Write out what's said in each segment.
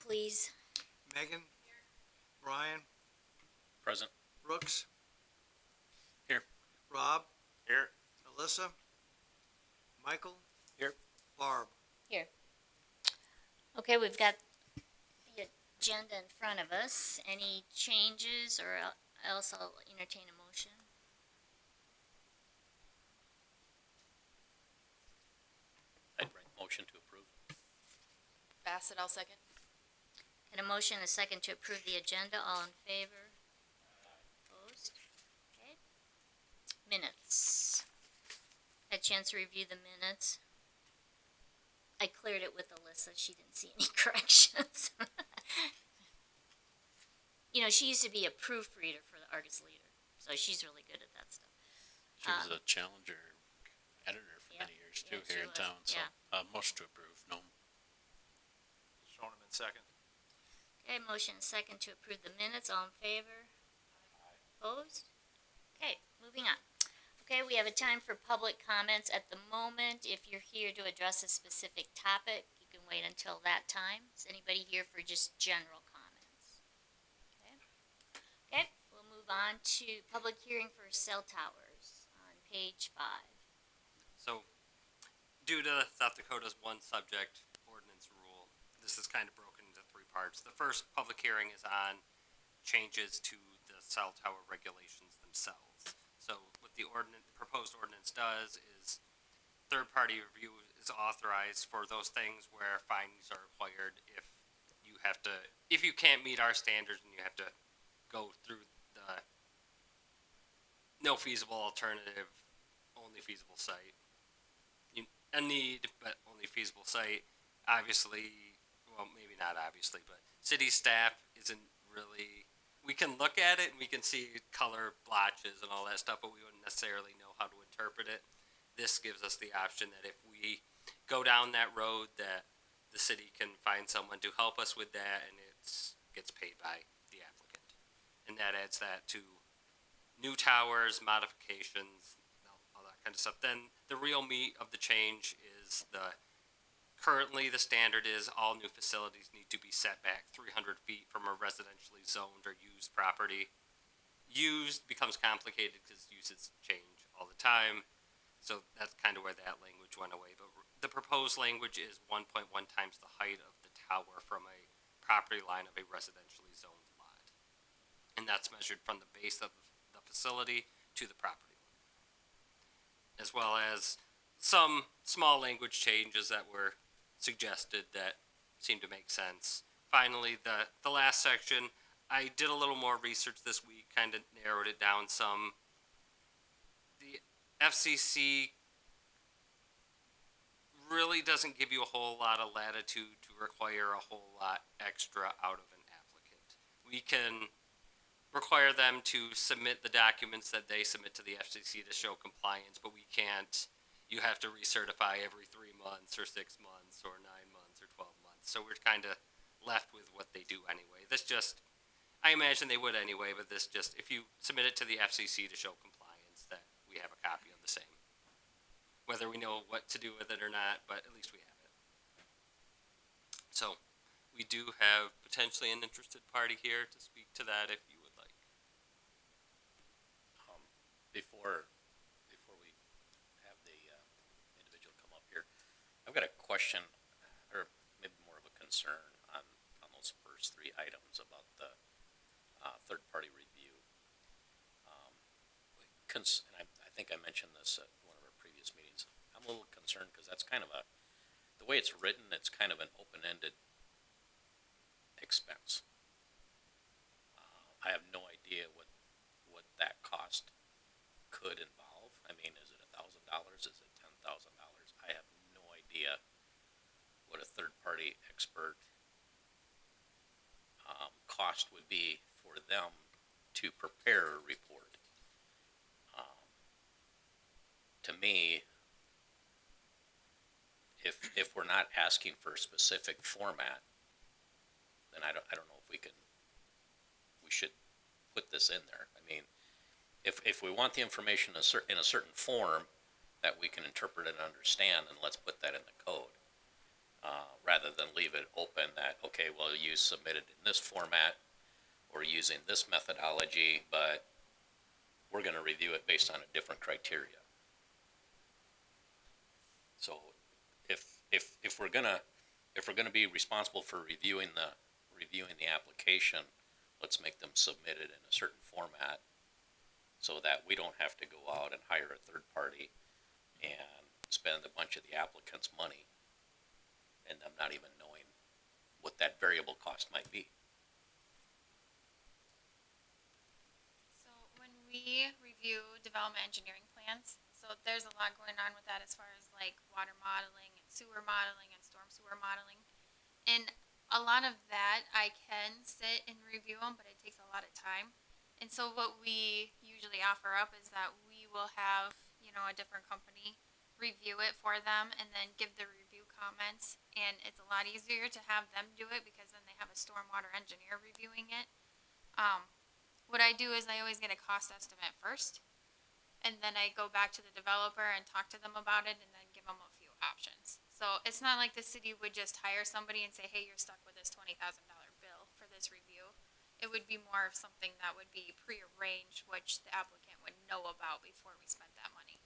please. Megan, Brian, Present. Brooks, Here. Rob, Here. Alyssa, Michael, Here. Barb. Here. Okay, we've got the agenda in front of us. Any changes or else I'll entertain a motion? I'd write motion to approve. Bassett, I'll second. Got a motion and a second to approve the agenda. All in favor? Opposed? Okay. Minutes. Had a chance to review the minutes. I cleared it with Alyssa. She didn't see any corrections. You know, she used to be a proofreader for the Argus Leader, so she's really good at that stuff. She was a Challenger editor for yeah, many years yeah, too she here in was, town. So yeah. motion to approve. No. Shoneman second. Okay, motion and second to approve the minutes. All in favor? Opposed? Okay, moving on. Okay, we have a time for public comments at the moment. If you're here to address a specific topic, you can wait until that time. Is anybody here for just general comments? Okay. Okay, we'll move on to public hearing for cell towers on page 5. So, due to South Dakota's one subject ordinance rule, this is kind of broken into 3 parts. The first public hearing is on changes to the cell tower regulations themselves. So, what the proposed ordinance does is third-party review is authorized for those things where findings are required if you can't meet our standards and you have to go through the no feasible alternative, only feasible site. A need, but only feasible site. Obviously, well, maybe not obviously, but city staff isn't really. We can look at it and we can see color blotches and all that stuff, but we wouldn't necessarily know how to interpret it. This gives us the option that if we go down that road, that the city can find someone to help us with that, and it gets paid by the applicant. And that adds that to new towers, modifications, all that kind of stuff. Then the real meat of the change is currently the standard is all new facilities need to be set back 300 feet from a residentially zoned or used property. Used becomes complicated because uses change all the time. So that's kind of where that language went away. But the proposed language is 1.1 times the height of the tower from a property line of a residentially zoned lot. And that's measured from the base of the facility to the property line. As well as some small language changes that were suggested that seem to make sense. Finally, the last section, I did a little more research this week, kind of narrowed it down some. The FCC really doesn't give you a whole lot of latitude to require a whole lot extra out of an applicant. We can require them to submit the documents that they submit to the FCC to show compliance, but we can't. You have to recertify every 3 months or 6 months or 9 months or 12 months. So we're kind of left with what they do anyway. I imagine they would anyway, but if you submit it to the FCC to show compliance, that we have a copy of the same. Whether we know what to do with it or not, but at least we have it. So we do have potentially an interested party here to speak to that if you would like. Before we have the individual come up here, I've got a question, or maybe more of a concern on those first 3 items about the third-party review. And I think I mentioned this at one of our previous meetings. I'm a little concerned because that's kind of the way it's written, it's kind of an open-ended expense. I have no idea what that cost could involve. I mean, is it $1,000? Is it $10,000? I have no idea what a third-party expert cost would be for them to prepare a report. To me, if we're not asking for a specific format, then I don't know if we should put this in there. I mean, if we want the information in a certain form that we can interpret and understand, then let's put that in the code. rather than leave it open that, okay, well, you submitted in this format or using this methodology, but we're gonna review it based on a different criteria. So if we're gonna be responsible for reviewing the application, let's make them submit it in a certain format so that we don't have to go out and hire a third party and spend a bunch of the applicant's money and them not even knowing what that variable cost might be. So when we review development engineering plans, so there's a lot going on with that as far as like water modeling and sewer modeling and storm sewer modeling. And a lot of that I can sit and review them, but it takes a lot of time. And so what we usually offer up is that we will have, a different company review it for them and then give the review comments. And it's a lot easier to have them do it because then they have a stormwater engineer reviewing it. What I do is I always get a cost estimate first, and then I go back to the developer and talk to them about it and then give them a few options. So it's not like the city would just hire somebody and say, hey, you're stuck with this $20,000 bill for this review. It would be more of something that would be prearranged, which the applicant would know about before we spent that money.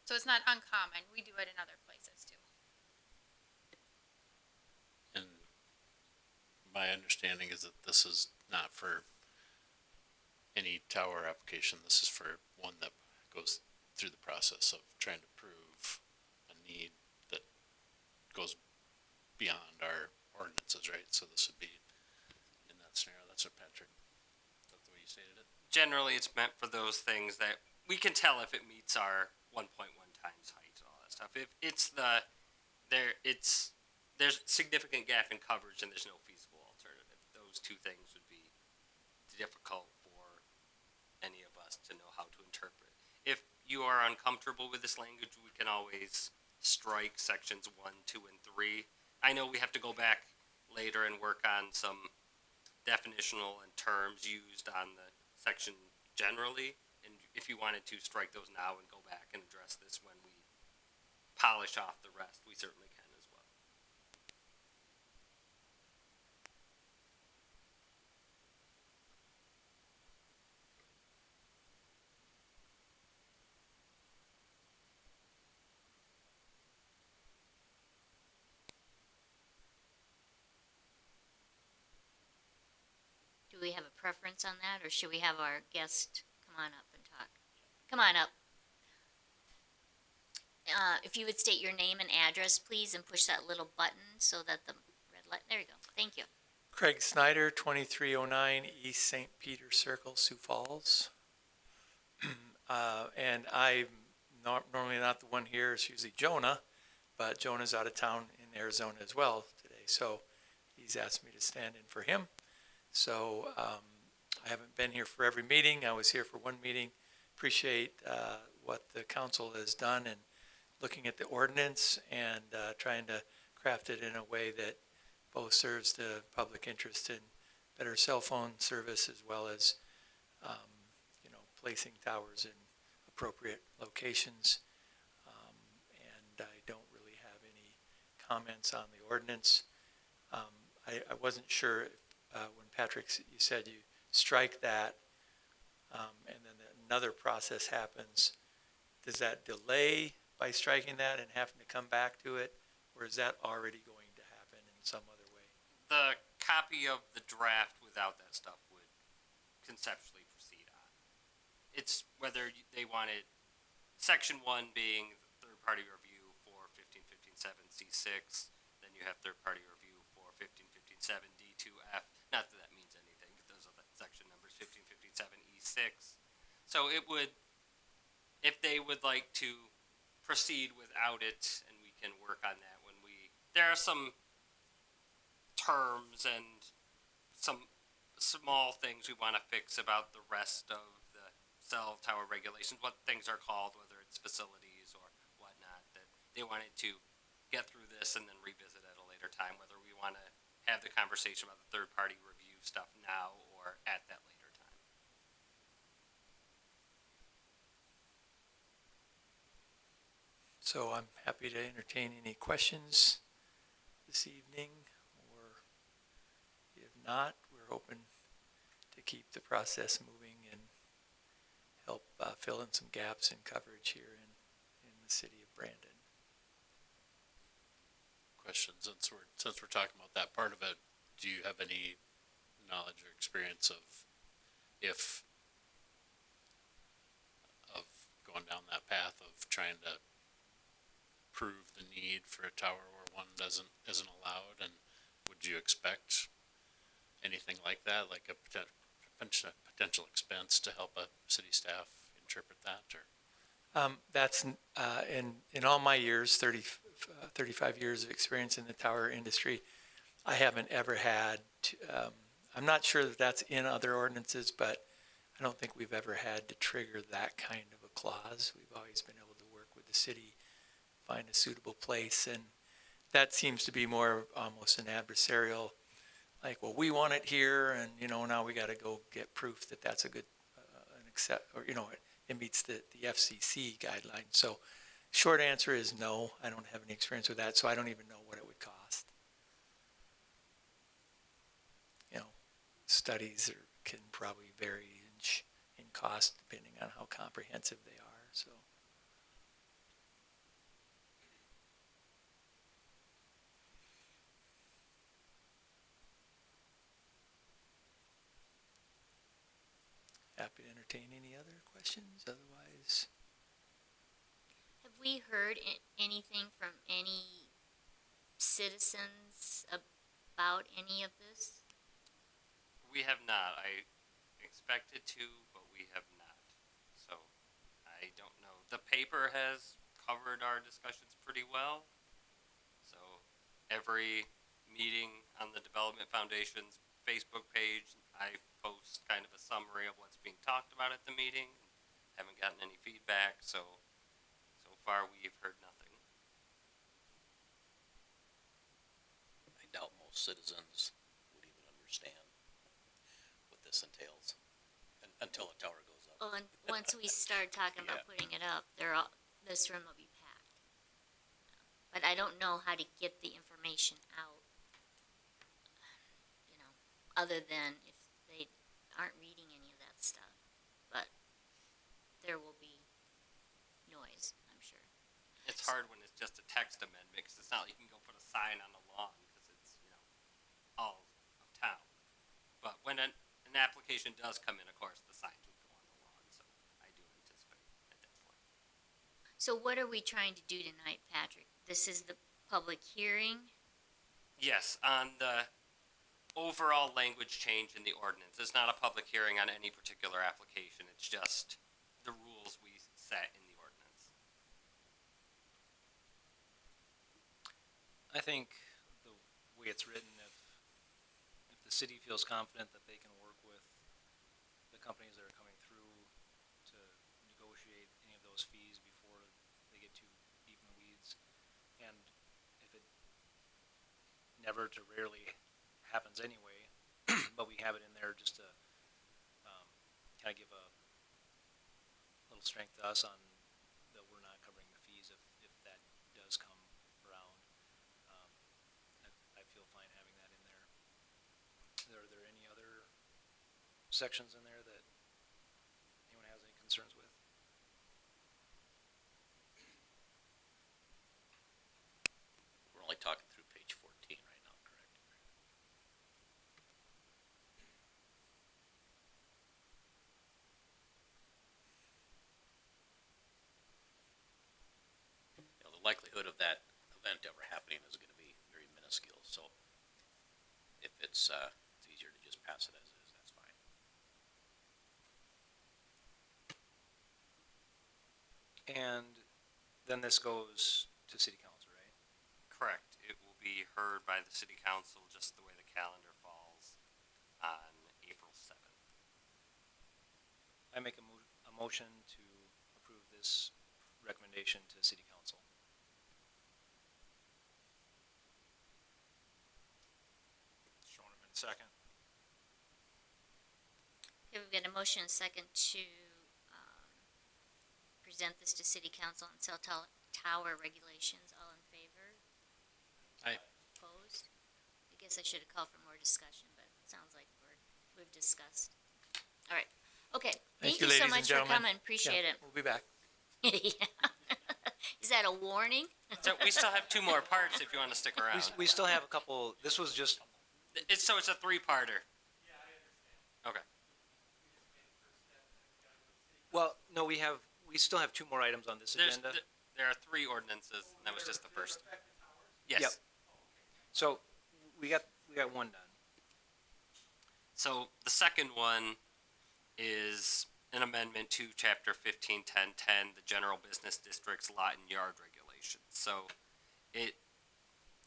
So it's not uncommon. We do it in other places too. And my understanding is that this is not for any tower application. This is for one that goes through the process of trying to prove a need that goes beyond our ordinances, right? So this would be in that scenario. That's what Patrick, that's the way you stated it. Generally, it's meant for those things that we can tell if it meets our 1.1 times height and all that stuff. If it's there's significant gap in coverage and there's no feasible alternative. Those two things would be difficult for any of us to know how to interpret. If you are uncomfortable with this language, we can always strike sections 1, 2, and 3. I know we have to go back later and work on some definitional and terms used on the section generally. And if you wanted to strike those now and go back and address this when we polish off the rest, we certainly can as well. Do we have a preference on that, or should we have our guest come on up and talk? Come on up. If you would state your name and address, please, and push that little button so that the red light, there you go. Thank you. Craig Snyder, 2309 East St. Peter Circle, Sioux Falls. And I'm normally not the one here, it's usually Jonah, but Jonah's out of town in Arizona as well today, so he's asked me to stand in for him. So I haven't been here for every meeting. I was here for one meeting. Appreciate what the council has done in looking at the ordinance and trying to craft it in a way that both serves the public interest in better cell phone service as well as, placing towers in appropriate locations. And I don't really have any comments on the ordinance. I wasn't sure if, when Patrick, you said you strike that, and then another process happens. Does that delay by striking that and having to come back to it, or is that already going to happen in some other way? The copy of the draft without that stuff would conceptually proceed on. It's whether they wanted section 1 being the third-party review for 1515.7C6, then you have third-party review for 1515.7D2F. Not that that means anything, those are the section numbers, 1515.7E6. So it would, if they would like to proceed without it, and we can work on that when there are some terms and some small things we want to fix about the rest of the cell tower regulations, what things are called, whether it's facilities or whatnot, that they wanted to get through this and then revisit at a later time, whether we want to have the conversation about the third-party review stuff now or at that later time. So I'm happy to entertain any questions this evening, or if not, we're open to keep the process moving and help fill in some gaps in coverage here in the city of Brandon. Questions, since we're talking about that part of it, do you have any knowledge or experience of if of going down that path of trying to prove the need for a tower where one isn't allowed, and would you expect anything like that, like a potential expense to help a city staff interpret that, or? That's in all my years, 35 years of experience in the tower industry, I haven't ever had, I'm not sure that that's in other ordinances, but I don't think we've ever had to trigger that kind of a clause. We've always been able to work with the city, find a suitable place, and that seems to be more almost an adversarial, like, well, we want it here, and now we got to go get proof that that's a good an accept, or it meets the FCC guidelines. So short answer is no, I don't have any experience with that, so I don't even know what it would cost. Studies can probably vary in cost depending on how comprehensive they are. So happy to entertain any other questions. Otherwise, Have we heard anything from any citizens about any of this? We have not. I expected to, but we have not. So I don't know. The paper has covered our discussions pretty well. So every meeting on the Development Foundation's Facebook page, I post kind of a summary of what's being talked about at the meeting. Haven't gotten any feedback, so far we've heard nothing. I doubt most citizens would even understand what this entails until a tower goes up. Well, and once we start talking about putting it up, this room will be packed. But I don't know how to get the information out, other than if they aren't reading any of that stuff. But there will be noise, I'm sure. It's hard when it's just a text amendment because it's not like you can go put a sign on the lawn because it's, all of town. But when an application does come in, of course, the signs would go on the lawn. So I do anticipate at that point. So what are we trying to do tonight, Patrick? This is the public hearing? Yes, on the overall language change in the ordinance. It's not a public hearing on any particular application. It's just the rules we set in the ordinance. I think the way it's written, if the city feels confident that they can work with the companies that are coming through to negotiate any of those fees before they get too deep in the weeds, and if it never to rarely happens anyway, but we have it in there just to kind of give a little strength to us on that we're not covering the fees if that does come around. I feel fine having that in there. Are there any other sections in there that anyone has any concerns with? We're only talking through page 14 right now, correct? The likelihood of that event ever happening is going to be very minuscule. So if it's easier to just pass it as is, that's fine. And then this goes to city council, right? Correct. It will be heard by the city council just the way the calendar falls on April 7th. I make a motion to approve this recommendation to city council. Shoneman, second. Okay, we've got a motion and a second to present this to city council and cell tower regulations. All in favor? Aye. Opposed? I guess I should have called for more discussion, but it sounds like we've discussed. All right, okay. Thank you so ladies and much for gentlemen. coming, appreciate Yeah, it. We'll be back. Yeah. Is that a warning? So we still have two more parts if you want to stick around. We still have a couple, this was just, It's a three-parter. Okay. well, no, we still have two more items on this agenda. There are three ordinances, and that was just the first. Yes. Yep. So, we got one done. So the second one is an amendment to chapter 15.10.10, the general business district's lot and yard regulations. So it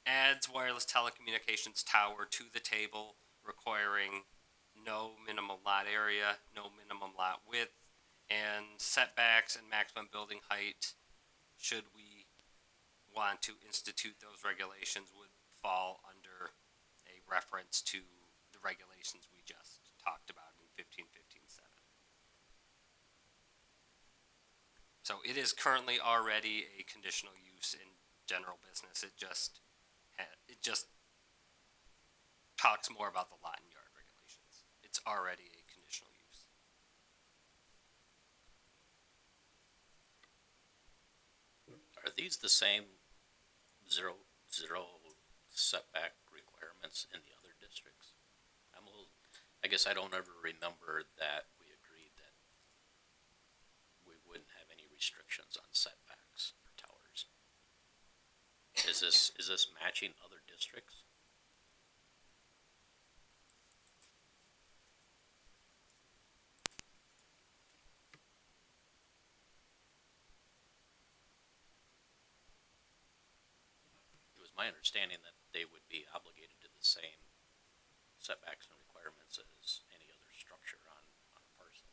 adds wireless telecommunications tower to the table, requiring no minimum lot area, no minimum lot width, and setbacks and maximum building height, should we want to institute those regulations, would fall under a reference to the regulations we just talked about in 15.15.7. So it is currently already a conditional use in general business. It just talks more about the lot and yard regulations. It's already a conditional use. Are these the same zero setback requirements in the other districts? I guess I don't ever remember that we agreed that we wouldn't have any restrictions on setbacks for towers. Is this matching other districts? It was my understanding that they would be obligated to the same setbacks and requirements as any other structure on a parcel.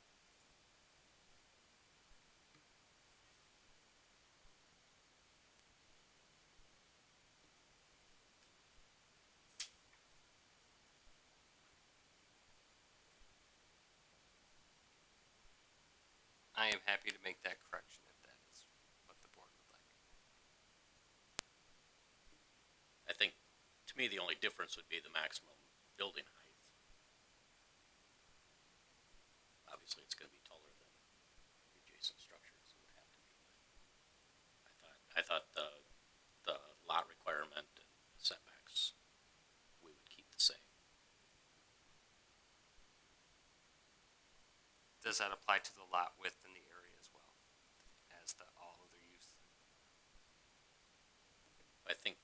I am happy to make that correction if that is what the board would like. I think, to me, the only difference would be the maximum building height. Obviously, it's gonna be taller than the adjacent structures, it would have to be, but I thought the lot requirement and setbacks, we would keep the same. Does that apply to the lot width in the area as well as the all other use? I think,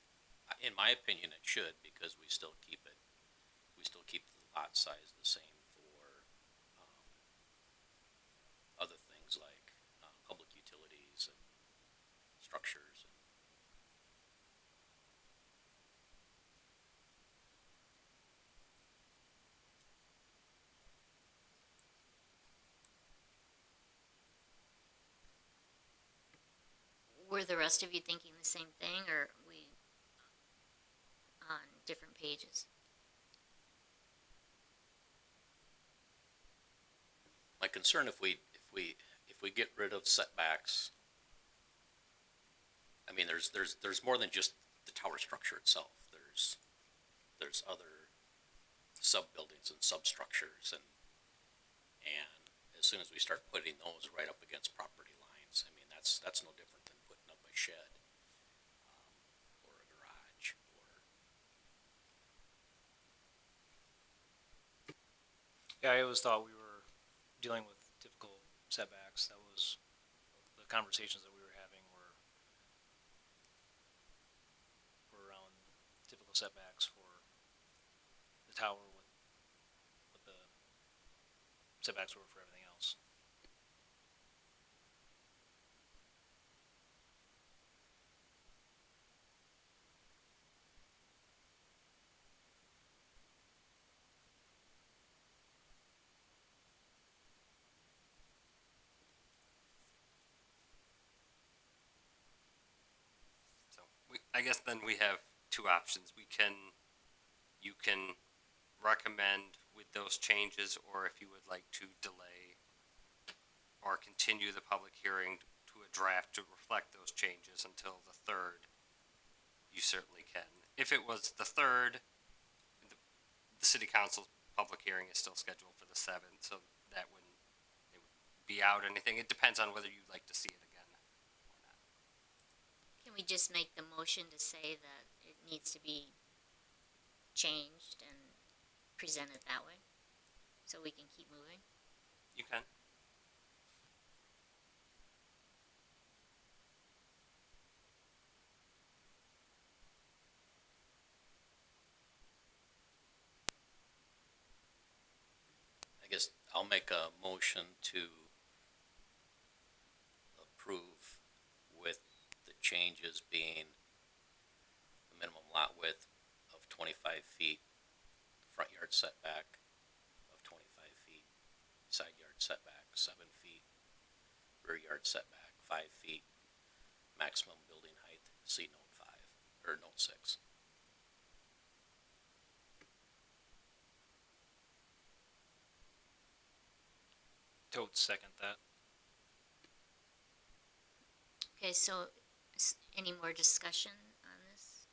in my opinion, it should, because we still keep the lot size the same for, other things like, public utilities and structures and. Were the rest of you thinking the same thing, or we on different pages? My concern, if we get rid of setbacks, I mean, there's more than just the tower structure itself. There's other sub-buildings and substructures, and as soon as we start putting those right up against property lines, I mean, that's no different than putting up a shed, or a garage, or. Yeah, I always thought we were dealing with typical setbacks. That was the conversations that we were having were around typical setbacks for the tower with what the setbacks were for everything else. So I guess then we have two options. You can recommend with those changes, or if you would like to delay or continue the public hearing to to a draft to reflect those changes until the third, you certainly can. If it was the third, the city council's public hearing is still scheduled for the seventh, so that wouldn't, it would be out anything. It depends on whether you'd like to see it again or not. Can we just make the motion to say that it needs to be changed and presented that way? So we can keep moving? You can. I guess I'll make a motion to approve with the changes being the minimum lot width of 25 feet, front yard setback of 25 feet, side yard setback 7 feet, rear yard setback 5 feet, maximum building height, see note 5, or note 6. Totes second that. Okay, so any more discussion on this?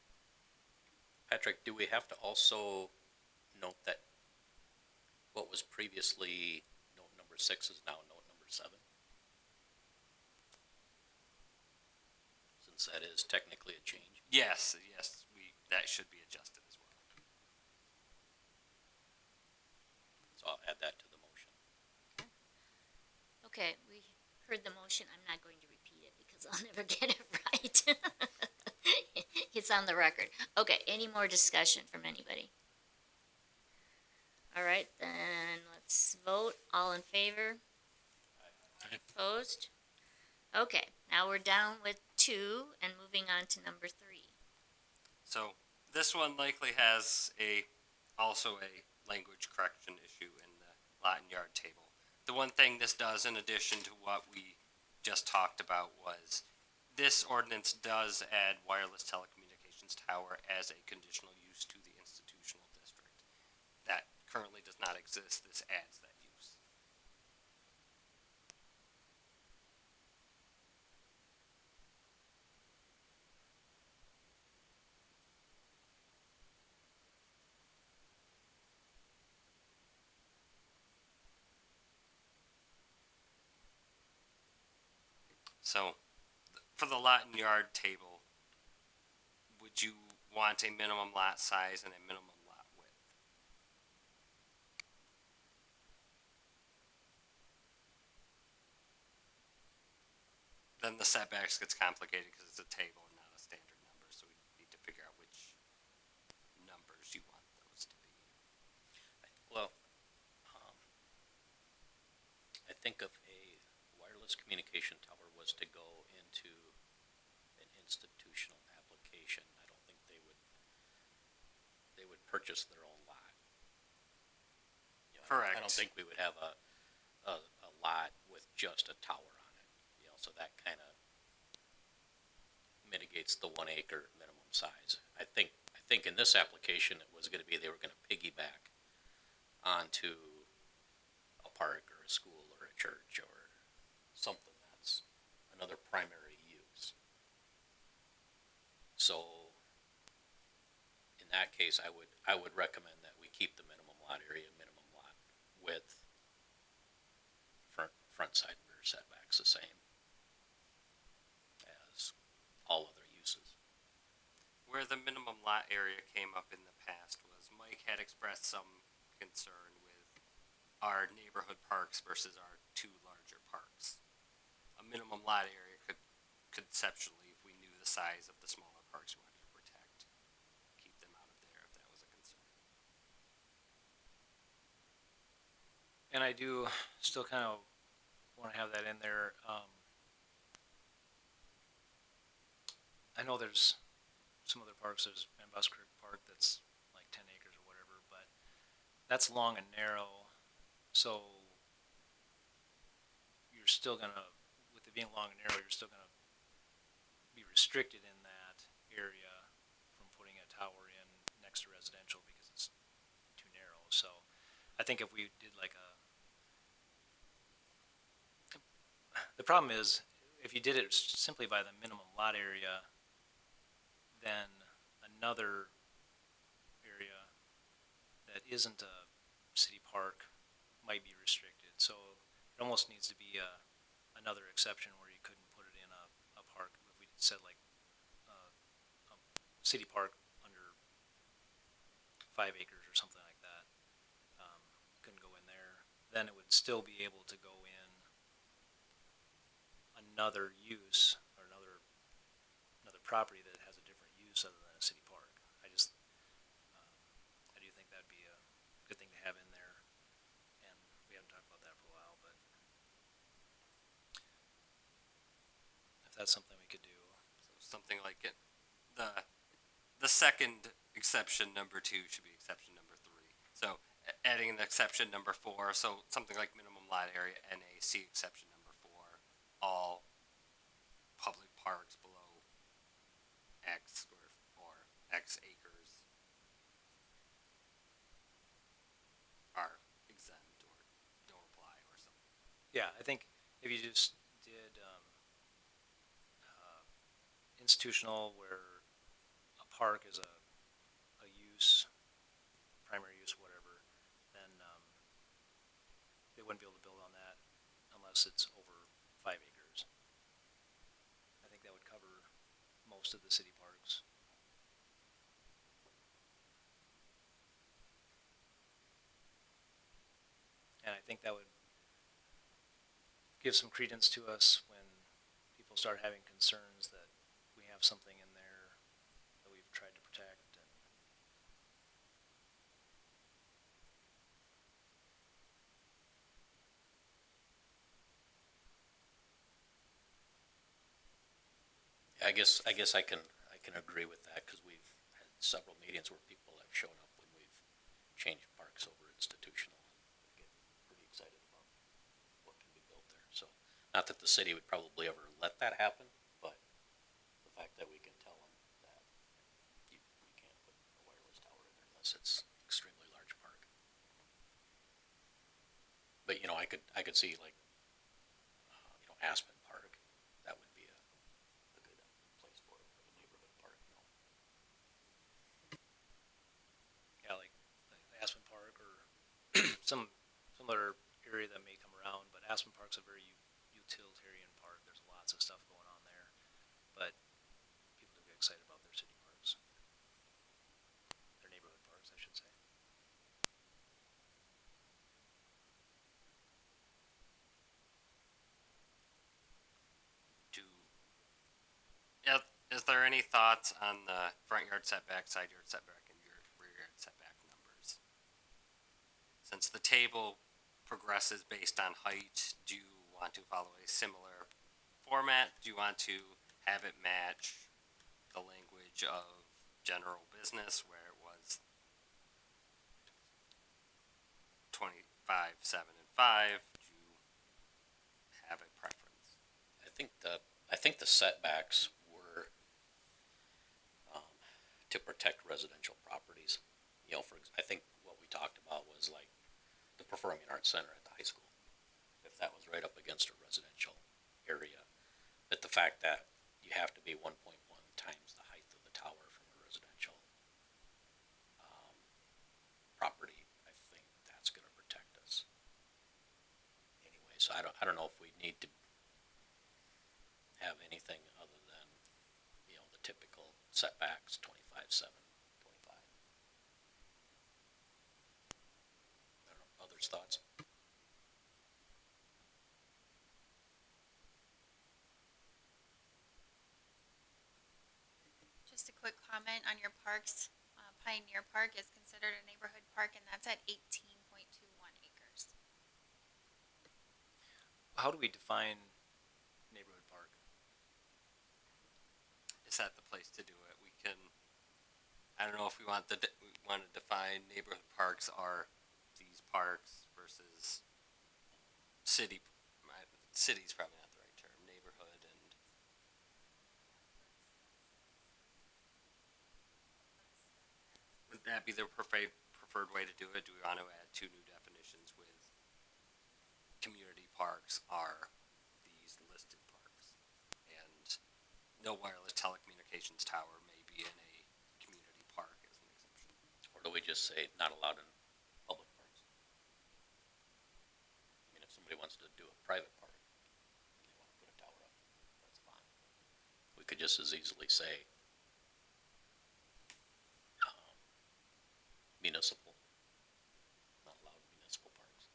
Patrick, do we have to also note that what was previously note number 6 is now note number 7? Since that is technically a change. Yes, that should be adjusted as well. So I'll add that to the motion. Okay, we heard the motion. I'm not going to repeat it because I'll never get it right. It's on the record. Okay, any more discussion from anybody? All right, then let's vote. All in favor? Aye. Opposed? Okay, now we're down with 2 and moving on to number 3. So this one likely has also a language correction issue in the lot and yard table. The one thing this does, in addition to what we just talked about, was this ordinance does add wireless telecommunications tower as a conditional use to the institutional district. That currently does not exist. This adds that use. So, for the lot and yard table, would you want a minimum lot size and a minimum lot width? Then the setbacks gets complicated because it's a table and not a standard number, so we need to figure out which numbers you want those to be. Well, I think if a wireless communication tower was to go into an institutional application, I don't think they would purchase their own lot. You know, Correct. I don't think we would have a lot with just a tower on it, you know, so that kind of mitigates the 1 acre minimum size. I think in this application, it was gonna be, they were gonna piggyback onto a park or a school or a church or something that's another primary use. So in that case, I would recommend that we keep the minimum lot area, minimum lot width, front side and rear setbacks the same as all other uses. Where the minimum lot area came up in the past was Mike had expressed some concern with our neighborhood parks versus our 2 larger parks. A minimum lot area could conceptually, if we knew the size of the smaller parks we wanted to protect, keep them out of there if that was a concern. And I do still kind of want to have that in there. I know there's some other parks, there's Van Buskirk Park that's like 10 acres or whatever, but that's long and narrow. So you're still gonna, with it being long and narrow, you're still gonna be restricted in that area from putting a tower in next to residential because it's too narrow. So I think if we did like the problem is if you did it simply by the minimum lot area, then another area that isn't a city park might be restricted. So it almost needs to be another exception where you couldn't put it in a park. If we said like a city park under 5 acres or something like that, couldn't go in there, then it would still be able to go in another use or another property that has a different use other than a city park. I do think that'd be a good thing to have in there, and we haven't talked about that for a while, but if that's something we could do. So something like it, the second exception number 2 should be exception number 3. So adding an exception number 4, so something like minimum lot area, NAC exception number 4, all public parks below X or X acres are exempt or don't apply or something. Yeah, I think if you just did institutional, where a park is a use, primary use, whatever, then they wouldn't be able to build on that unless it's over 5 acres. I think that would cover most of the city parks. And I think that would give some credence to us when people start having concerns that we have something in there that we've tried to protect. And I guess I can agree with that, because we've had several meetings where people have shown up when we've changed parks over institutional, and they get pretty excited about what can be built there. So, not that the city would probably ever let that happen, but the fact that we can tell them that you can't put a wireless tower in there unless it's an extremely large park. But I could see like Aspen Park. That would be a good place for it, like a neighborhood park. yeah, like Aspen Park or some other area that may come around. But Aspen Park's a very utilitarian park. There's lots of stuff going on there, but people do get excited about their city parks, their neighborhood parks, I should say. Is there any thoughts on the front yard setback, side yard setback, and your rear yard setback numbers? Since the table progresses based on height, do you want to follow a similar format? Do you want to have it match the language of general business where it was 25, 7, and 5? Do you have a preference? I think the setbacks were to protect residential properties. I think what we talked about was like the Performing Arts Center at the high school. If that was right up against a residential area, but the fact that you have to be 1.1 times the height of the tower from a residential property, I think that's going to protect us anyway. So I don't know if we need to have anything other than the typical setbacks, 25, 7, 25. I don't know, others' thoughts? Just a quick comment on your parks. Pioneer Park is considered a neighborhood park, and that's at 18.21 acres. How do we define neighborhood park? Is that the place to do it? We can. I don't know if we want to define neighborhood parks are these parks versus city. City's probably not the right term. Neighborhood and would that be the preferred way to do it? Do we want to add 2 new definitions with community parks are these listed parks? no wireless telecommunications tower may be in a community park as an exemption. Or do we just say not allowed in public parks? I mean, if somebody wants to do a private park and they wanna put a tower up, that's fine. We could just as easily say, municipal, not allowed in municipal parks.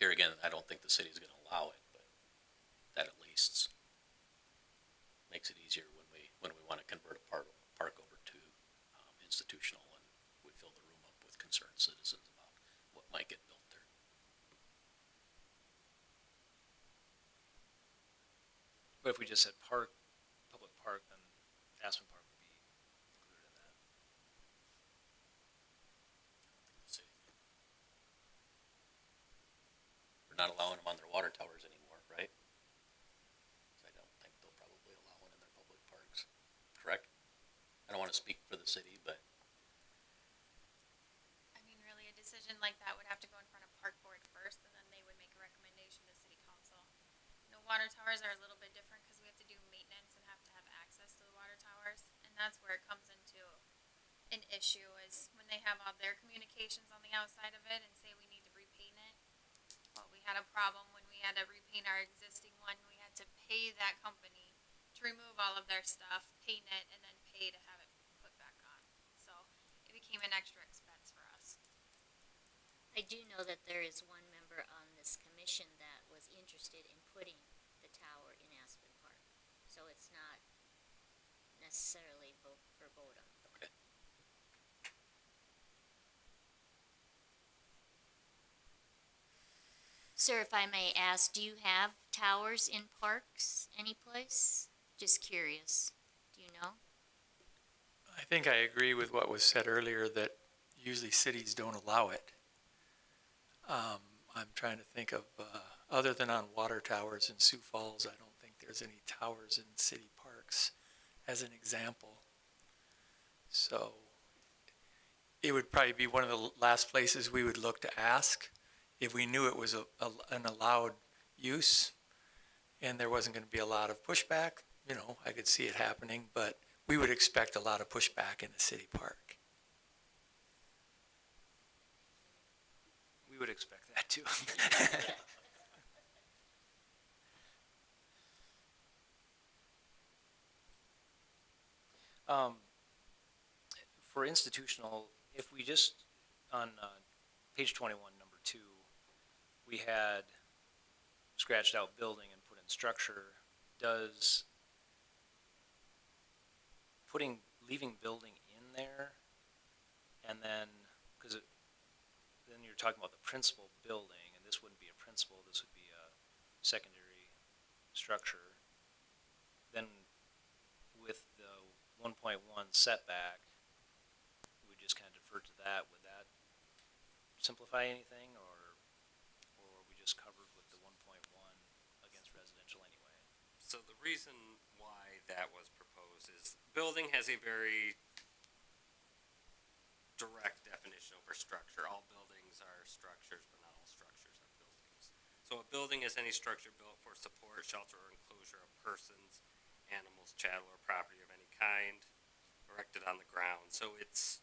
Here again, I don't think the city's gonna allow it, but that at least makes it easier when we wanna convert a park over to, institutional, and we fill the room up with concerned citizens about what might get built there. But if we just said park, public park, then Aspen Park would be included in that. We're not allowing them on their water towers anymore, right? I don't think they'll probably allow it in their public parks, correct? I don't wanna speak for the city, but I mean, really, a decision like that would have to go in front of park board first, and then they would make a recommendation to city council. You know, water towers are a little bit different, cause we have to do maintenance and have to have access to the water towers, and that's where it comes into an issue, is when they have all their communications on the outside of it and say we need to repaint it. Well, we had a problem when we had to repaint our existing one, we had to pay that company to remove all of their stuff, paint it, and then pay to have it put back on. So it became an extra expense for us. I do know that there is one member on this commission that was interested in putting the tower in Aspen Park. So it's not necessarily verboten. okay. Sir, if I may ask, do you have towers in parks anyplace? Just curious. Do you know? I think I agree with what was said earlier, that usually cities don't allow it. I'm trying to think of, other than on water towers in Sioux Falls, I don't think there's any towers in city parks, as an example. So it would probably be one of the last places we would look to ask if we knew it was an allowed use and there wasn't going to be a lot of pushback. You know, I could see it happening, but we would expect a lot of pushback in a city park. We would expect that too. For institutional, if we just, on page 21, number 2, we had scratched out building and put in structure. Does leaving building in there, and then, then you're talking about the principal building, and this wouldn't be a principal, this would be a secondary structure. Then with the 1.1 setback, we just kind of defer to that. Would that simplify anything, or are we just covered with the 1.1 against residential anyway? So the reason why that was proposed is building has a very direct definition over structure. All buildings are structures, but not all structures are buildings. So a building is any structure built for support, shelter, or enclosure of persons, animals, chattel, or property of any kind, erected on the ground. So it's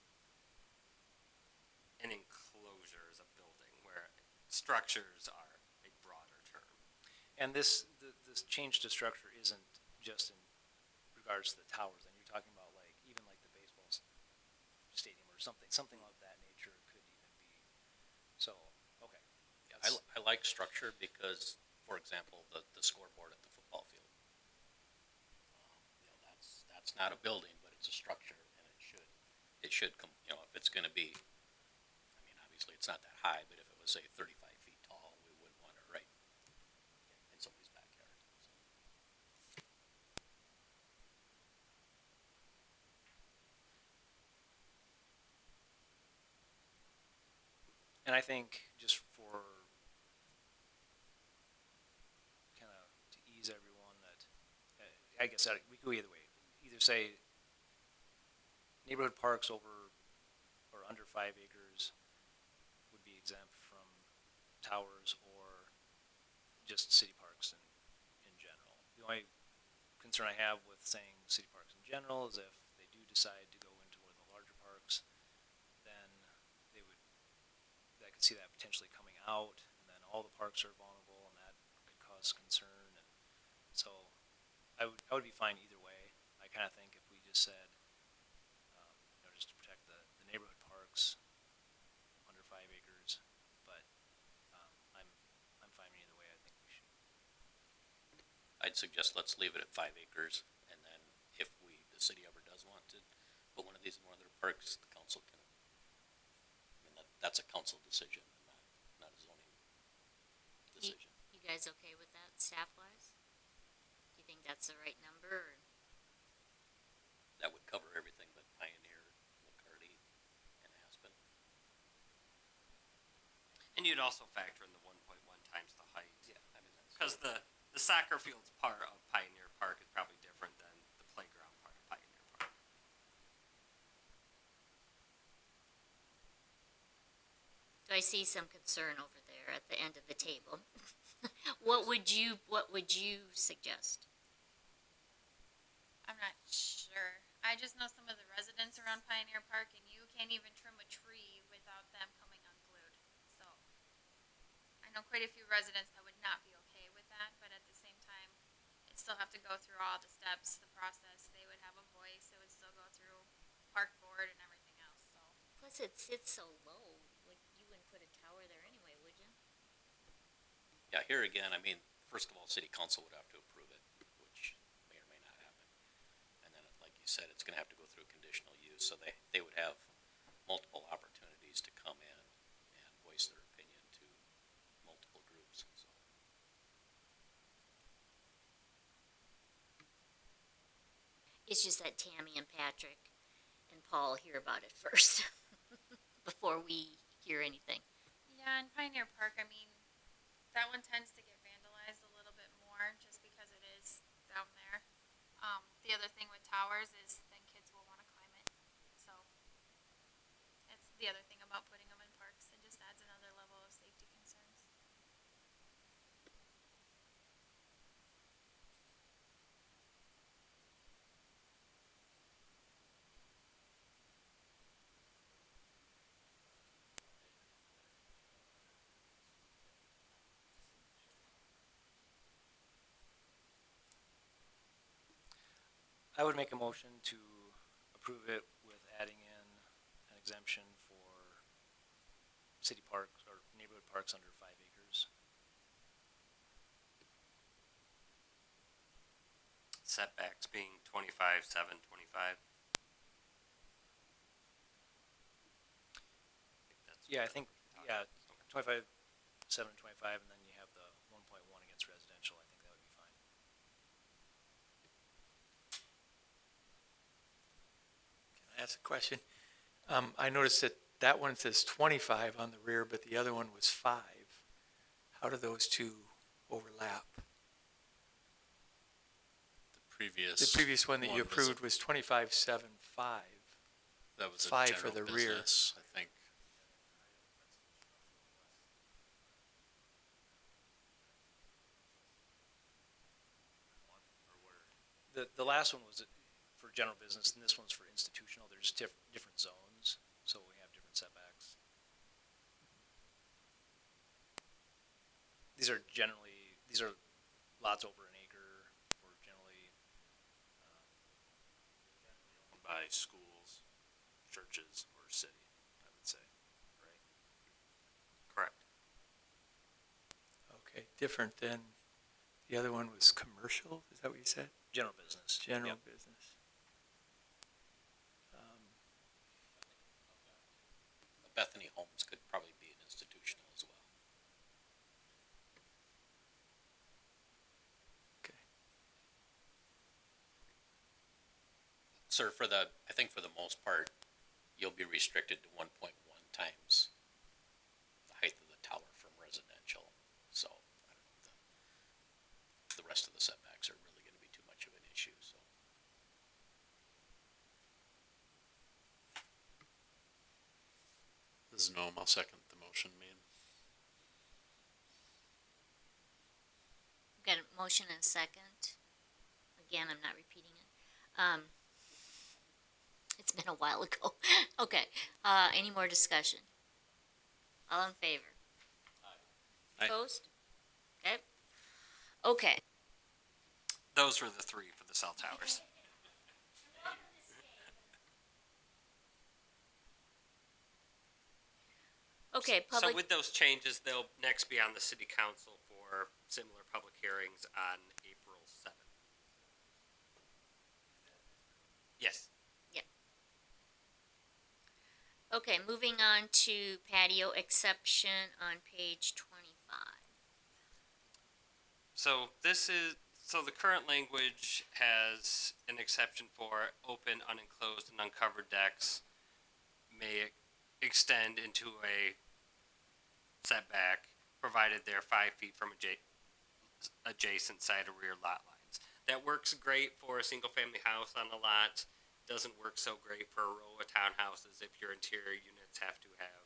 an enclosure is a building, where structures are a broader term. And this change to structure isn't just in regards to the towers, and you're talking about like, even like the baseball stadium or something of that nature could even be, so, okay. I like structure because, for example, the scoreboard at the football field. You know, that's not a building, but it's a structure, and it should come, you know, if it's gonna be, I mean, obviously it's not that high, but if it was, say, 35 feet tall, we wouldn't want it right in somebody's backyard. So. And I think just for kind of to ease everyone that, I guess we go either way. Either say neighborhood parks over or under 5 acres would be exempt from towers, or just city parks in general. The only concern I have with saying city parks in general is if they do decide to go into one of the larger parks, then I could see that potentially coming out, and then all the parks are vulnerable, and that could cause concern. And so I would be fine either way. I kind of think if we just said, just to protect the neighborhood parks under 5 acres, but I'm fine either way. I think we should. I'd suggest let's leave it at 5 acres, and then if the city ever does want to put one of these in one of their parks, the council can, that's a council decision, not a zoning decision. You guys okay with that, staff-wise? Do you think that's the right number, or? That would cover everything but Pioneer, McCarty, and Aspen. And you'd also factor in the 1.1 times the height. Yeah, I mean, that's. Because the soccer field's part of Pioneer Park is probably different than the playground part of Pioneer Park. So I see some concern over there at the end of the table. What would you suggest? I'm not sure. I just know some of the residents around Pioneer Park, and you can't even trim a tree without them coming unglued. So I know quite a few residents that would not be okay with that, but at the same time, it'd still have to go through all the steps, the process. They would have a voice. It would still go through park board and everything else. So Plus, it sits so low. You wouldn't put a tower there anyway, would you? Yeah, here again, I mean, first of all, city council would have to approve it, which may or may not happen. And then, like you said, it's gonna have to go through conditional use, so they would have multiple opportunities to come in and voice their opinion to multiple groups, so. It's just that Tammy and Patrick and Paul hear about it first before we hear anything. yeah, in Pioneer Park, I mean, that one tends to get vandalized a little bit more just because it is down there. The other thing with towers is then kids will want to climb it. So it's the other thing about putting them in parks. It just adds another level of safety concerns. I would make a motion to approve it with adding in an exemption for city parks or neighborhood parks under 5 acres. Setbacks being 25, 7, 25. Yeah, I think, what we talked yeah, about. Okay. 25, 7, 25, and then you have the 1.1 against residential. I think that would be fine. Can I ask a question? I noticed that one says 25 on the rear, but the other one was 5. How do those two overlap? The previous one that you approved was 25.75. That was a 5 for general the rear. business, I think. The last one was for general business, and this one's for institutional. They're just different zones, so we have different setbacks. These are lots over an acre, or generally, Owned by schools, churches, or city, I would say, right? Correct. Okay, different than, the other one was commercial, is that what you said? general business. General Yep. business. Bethany Homes could probably be an institutional as well. Okay. Sir, I think for the most part, you'll be restricted to 1.1 times the height of the tower from residential. So, I don't know if the rest of the setbacks are really gonna be too much of an issue, so. This is Noam, I'll second the motion made. motion and a second. Again, I'm not repeating it. It's been a while ago. Okay, any more discussion? All in favor? Aye. Opposed? Okay. Okay, Those were the three for the cell towers. okay, So public, with those changes, they'll next be on the city council for similar public hearings on April 7th. Yes. okay, moving on to patio exception on page 25. So the current language has an exception for open, unenclosed, and uncovered decks may extend into a setback, provided they're 5 feet from adjacent side or rear lot lines. That works great for a single-family house on a lot. Doesn't work so great for a row of townhouses if your interior units have to have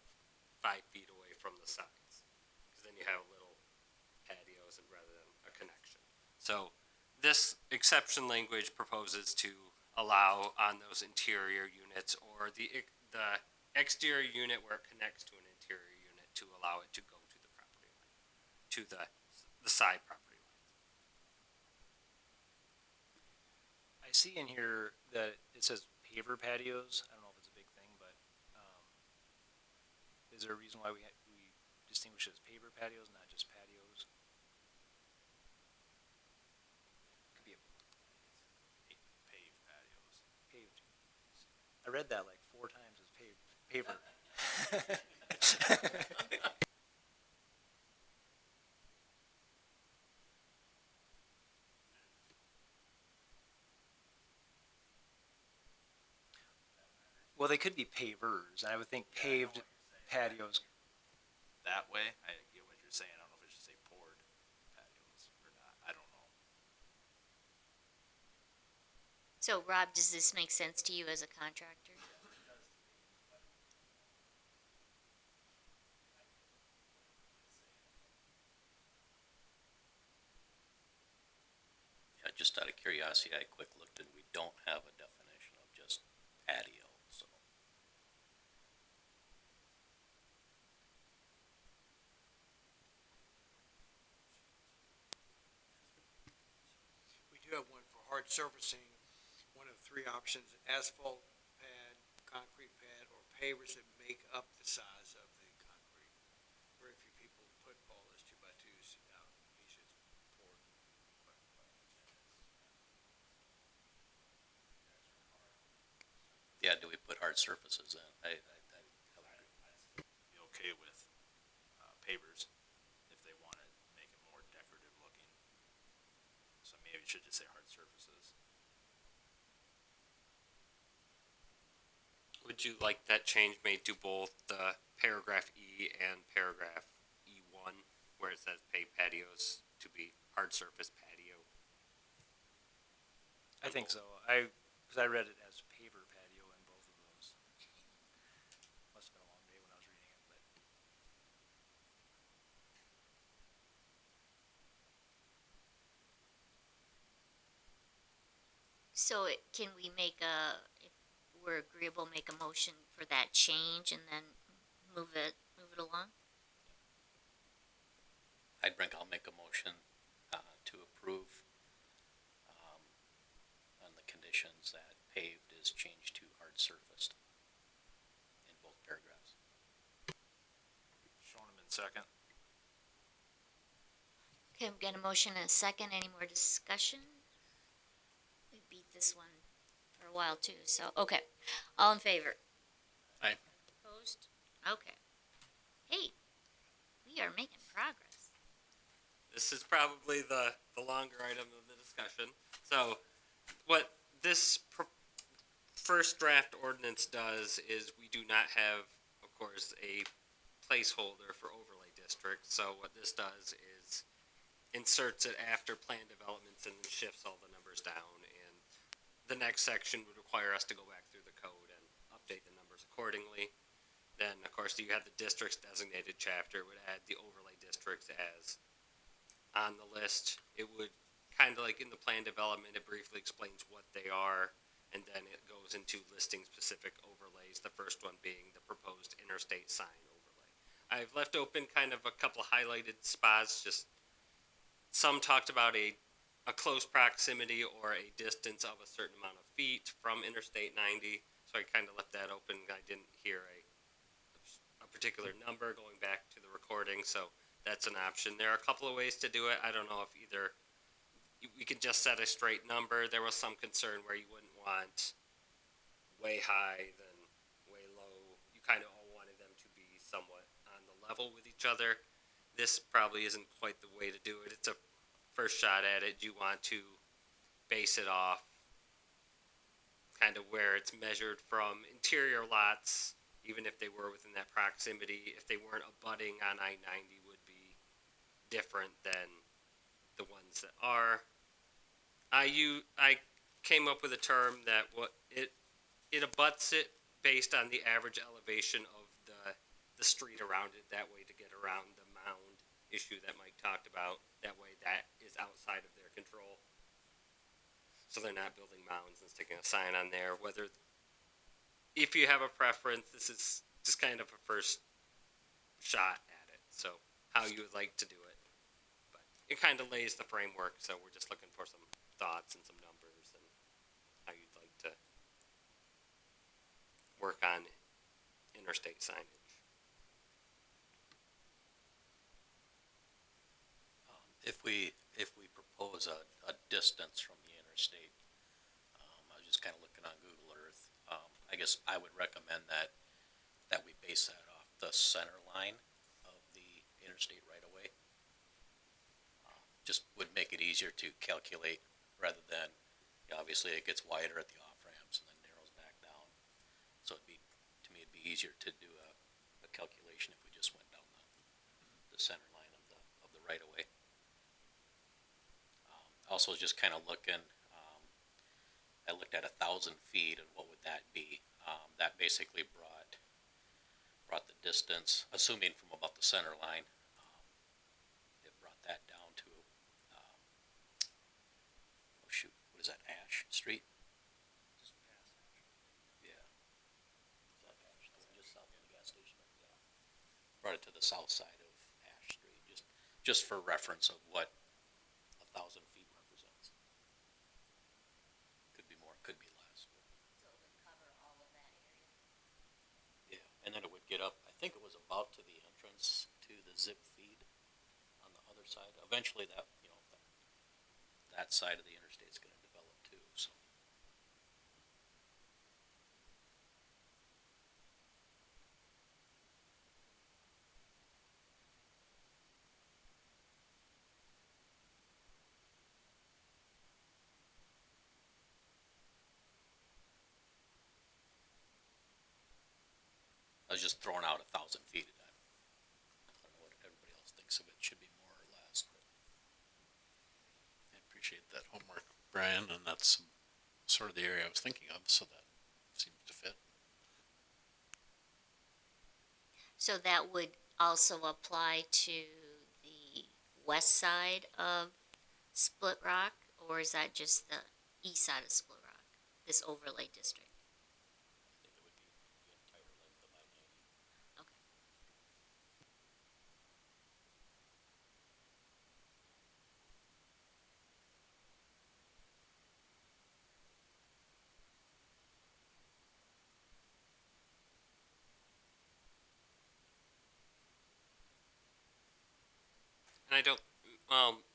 5 feet away from the sides, because then you have little patios and rather than a connection. So this exception language proposes to allow on those interior units or the exterior unit where it connects to an interior unit to allow it to go to the property line, to the side property lines. I see in here that it says paver patios. I don't know if it's a big thing, but is there a reason why we distinguish it as paver patios, not just patios? Could be a Paved patios. paved. I read that like 4 times as paver. Well, they could be pavers. I would think paved patios. That way, I get what you're saying. I don't know if it should say poured patios or not. I don't know. So Rob, does this make sense to you as a contractor? Yeah, just out of curiosity, I quick looked and we don't have a definition of just patio, so. We do have one for hard surfacing, one of 3 options, asphalt pad, concrete pad, or pavers that make up the size of the concrete. Very few people put all those 2x2s out, usually it's poured. Yeah, do we put hard surfaces in? I Be okay with pavers if they want to make it more decorative looking. So maybe it should just say hard surfaces. Would you like that change made to both the paragraph E and paragraph E1, where it says paved patios to be hard surface patio? I think so. Because I read it as paver patio in both of those. Must have been a long day when I was reading it, but So can we make if we're agreeable, make a motion for that change and then move it along? I'll make a motion, to approve, on the conditions that paved is changed to hard surfaced in both paragraphs. Shoneman second. Okay, we've got a motion and a second. Any more discussion? We beat this one for a while too, so, okay. All in favor? Aye. Opposed? Okay. Hey, we are making progress. This is probably the longer item of the discussion. So, what this first draft ordinance does is we do not have, of course, a placeholder for overlay districts. So what this does is inserts it after plan developments and shifts all the numbers down. And the next section would require us to go back through the code and update the numbers accordingly. Then, of course, you have the districts designated chapter. It would add the overlay districts as on the list. It would, kind of like in the plan development, it briefly explains what they are, and then it goes into listing specific overlays, the first one being the proposed interstate sign overlay. I've left open kind of a couple highlighted spots, just some talked about a close proximity or a distance of a certain amount of feet from Interstate 90, so I kind of left that open. I didn't hear a particular number going back to the recording, so that's an option. There are a couple of ways to do it. I don't know if either we could just set a straight number. There was some concern where you wouldn't want way high than way low. You kind of all wanted them to be somewhat on the level with each other. This probably isn't quite the way to do it. It's a first shot at it. You want to base it off kind of where it's measured from. Interior lots, even if they were within that proximity, if they weren't abutting on I-90, would be different than the ones that are. I came up with a term that it abuts it based on the average elevation of the street around it, that way to get around the mound issue that Mike talked about. That way that is outside of their control. So they're not building mounds and sticking a sign on there. If you have a preference, this is just kind of a first shot at it. So how you would like to do it. But it kind of lays the framework, so we're just looking for some thoughts and some numbers and how you'd like to work on interstate signage. If we propose a distance from the interstate, I was just kind of looking on Google Earth. I guess I would recommend that we base that off the center line of the interstate right away. Just would make it easier to calculate rather than, obviously it gets wider at the off ramps and then narrows back down. So to me it'd be easier to do a calculation if we just went down the center line of the right of way. Also just kind of looking, I looked at 1,000 feet and what would that be? That basically brought the distance, assuming from about the center line, it brought that down to, oh shoot, what is that, Ash Street? Just past Ash. Yeah. Is that Ash? The one just south of the gas station? Yeah. Brought it to the south side of Ash Street, just for reference of what 1,000 feet represents. Could be more, could be less. But. So it would cover all of that area? Yeah, and then it would get up, I think it was about to the entrance to the zip feed on the other side. Eventually that side of the interstate's gonna develop too, so. I was just throwing out 1,000 feet at that. I don't know what everybody else thinks of it, should be more or less, but. I appreciate that homework, Brian, and that's sort of the area I was thinking of, so that seems to fit. So that would also apply to the west side of Split Rock, or is that just the east side of Split Rock, this overlay district? I think it would be the entire length of I-90. Okay. And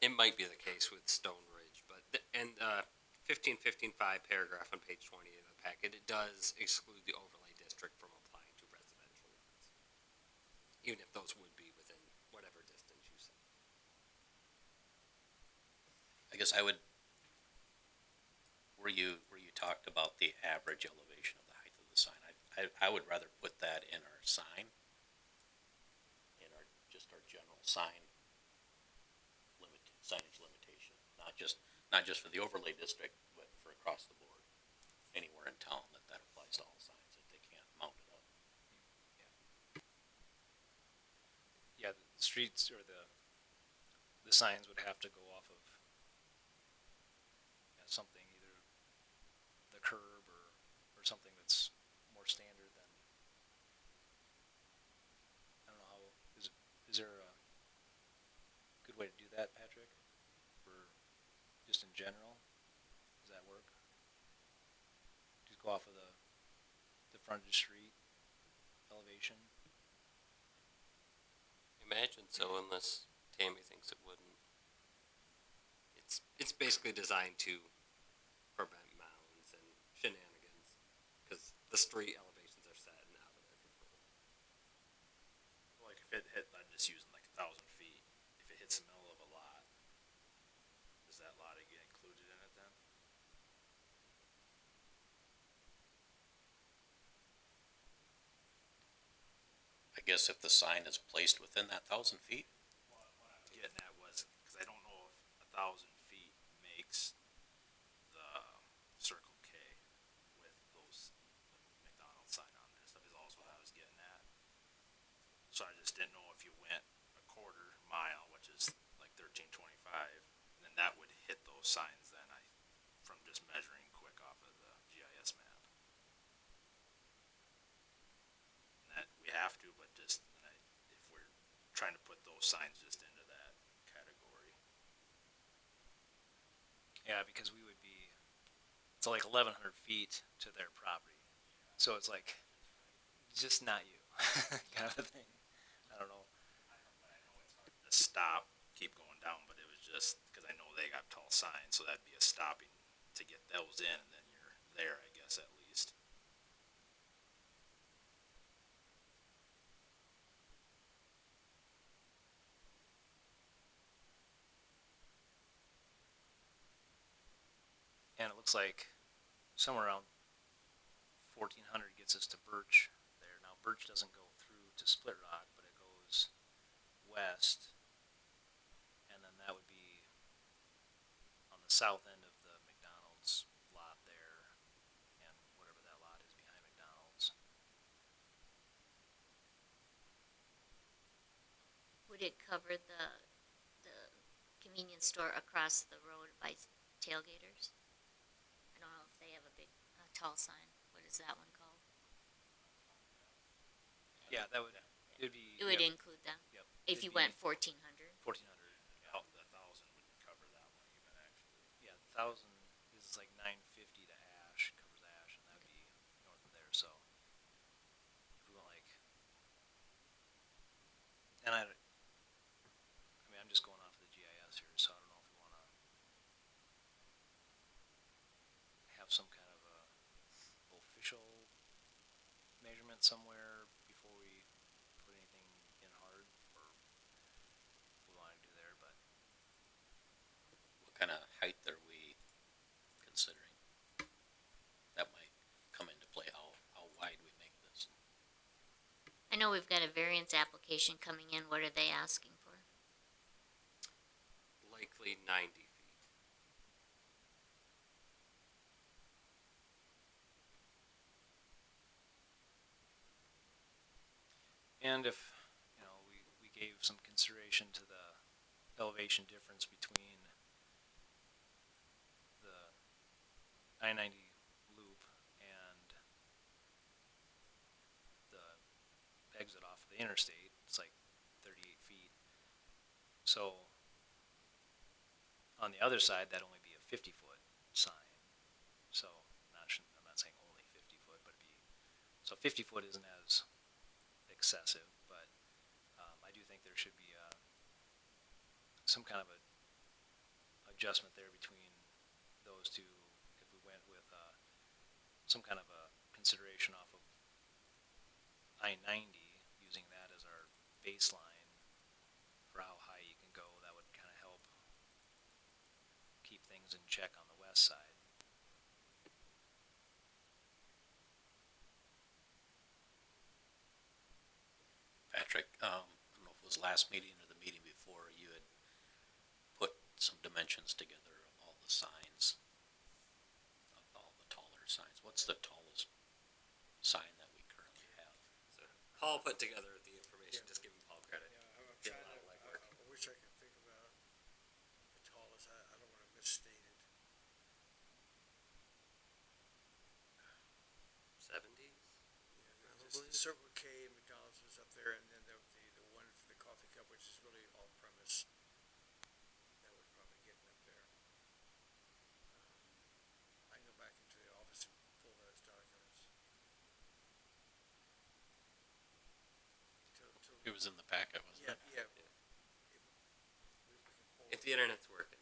it might be the case with Stone Ridge, but, 1515.5 paragraph on page 20 of the packet, it does exclude the overlay district from applying to residential lots. Even if those would be within whatever distance you set. I guess I would, where you talked about the average elevation of the height of the sign, I would rather put that in our sign, in just our general signage limitation, not just for the overlay district, but for across the board, anywhere in town that applies to all signs, that they can't mount it up. Yeah, the streets or the signs would have to go off of something, either the curb or something that's more standard than, I don't know how, is there a good way to do that, Patrick? For, just in general, does that work? Just go off of the frontage street elevation? Imagine so, unless Tammy thinks it wouldn't. It's basically designed to prevent mounds and shenanigans, because the street elevations are set and out of their control. Like if it hit, I'm just using like 1,000 feet, if it hits the middle of a lot, does that lot get included in it then? I guess if the sign is placed within that 1,000 feet, What I was getting at was, because I don't know if 1,000 feet makes the Circle K with those, the McDonald's sign on there, stuff is also what I was getting at. So I just didn't know if you went a quarter mile, which is like 1325, then that would hit those signs then, from just measuring quick off of the GIS map. And that we have to, but just, if we're trying to put those signs just into that category. Yeah, because we would be, it's like 1,100 feet to their property. So it's like, just not you, kind of a thing. I don't know. I know it's hard to stop, keep going down, but it was just, because I know they got tall signs, so that'd be a stopping to get those in, and then you're there, I guess, at least. And it looks like somewhere around 1,400 gets us to Birch there. Now, Birch doesn't go through to Split Rock, but it goes west, and then that would be on the south end of the McDonald's lot there, and whatever that lot is behind McDonald's. Would it cover the convenience store across the road by Tailgaters? I don't know if they have a big, tall sign. What is that one called? Yeah, that would, it'd be. It would yep, include them. Yep. If It'd you be went 1,400. 1,400. Yeah, 1,000 would cover that one even, actually. Yeah, 1,000 is like 950 to Ash, covers Ash, and that would be north of there. So if we went like, and I mean, I'm just going off the GIS here, so I don't know if we want to have some kind of a official measurement somewhere before we put anything in hard, or what we want to do there. But what kind of height are we considering? That might come into play, how wide we make this. I know we've got a variance application coming in. What are they asking for? Likely 90 feet. And if, we gave some consideration to the elevation difference between the I-90 loop and the exit off of the interstate, it's like 38 feet. So on the other side, that'd only be a 50-foot sign. So I'm not saying only 50 foot, but it'd be, so 50 foot isn't as excessive, but I do think there should be some kind of a adjustment there between those two. If we went with some kind of a consideration off of I-90, using that as our baseline for how high you can go, that would kind of help keep things in check on the west side. Patrick, I don't know if it was last meeting or the meeting before, you had put some dimensions together of all the signs, of all the taller signs. What's the tallest sign that we currently have? So Paul put together the information, just giving Paul credit. Yeah, I'm Did a trying lot to, of legwork. I wish I could think about was stated. Seventies? Yeah, the Circle K and McDonald's was up there, and then the one for the coffee cup, which is really off premise. That was probably getting up there. I can go back into the office and pull those documents. It was in the packet, wasn't Yeah, it? yeah. We can pull. If the internet's working.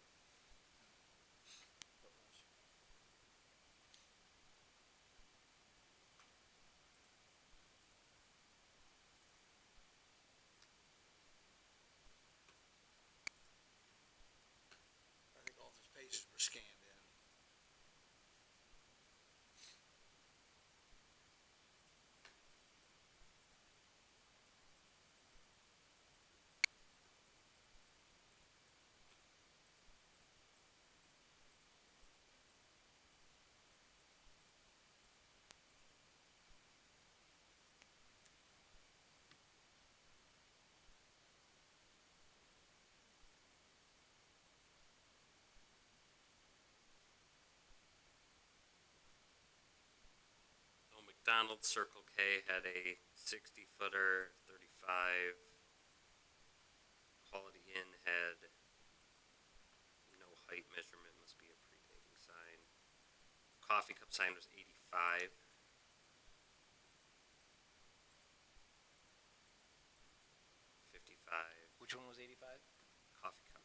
I think all those pages were scanned in. So McDonald's Circle K had a 60-footer, 35. Quality Inn had no height measurement, must be a predating sign. Coffee cup sign was 85. 55. Which one was 85? Coffee cup.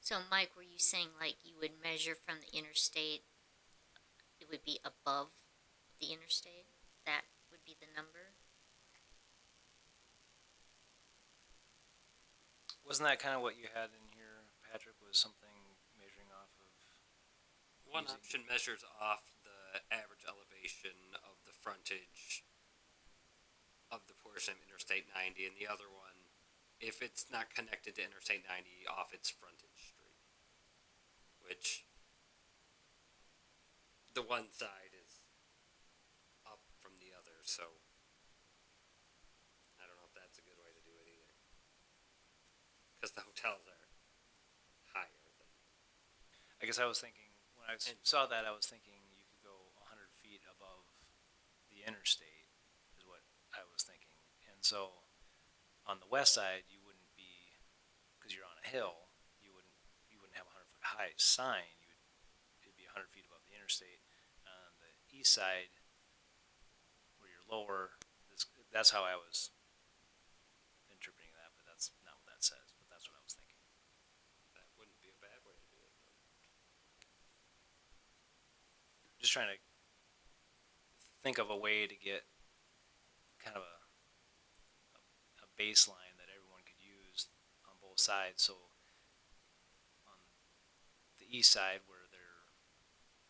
So Mike, were you saying like you would measure from the interstate, it would be above the interstate? That would be the number? Wasn't that kind of what you had in here, Patrick, was something measuring off of? One using- option measures off the average elevation of the frontage of the portion of Interstate 90, and the other one, if it's not connected to Interstate 90, off its frontage street. Which, the one side is up from the other, so I don't know if that's a good way to do it either. Because the hotels are higher than. I guess I was thinking, when I saw that, I was thinking you could go 100 feet above the interstate, is what I was thinking. And so, on the west side, you wouldn't be, because you're on a hill, you wouldn't have a 100-foot high sign. It'd be 100 feet above the interstate. On the east side, where you're lower, that's how I was interpreting that, but that's not what that says. But that's what I was thinking. That wouldn't be a bad way to do it, though. Just trying to think of a way to get kind of a baseline that everyone could use on both sides. So on the east side, where they're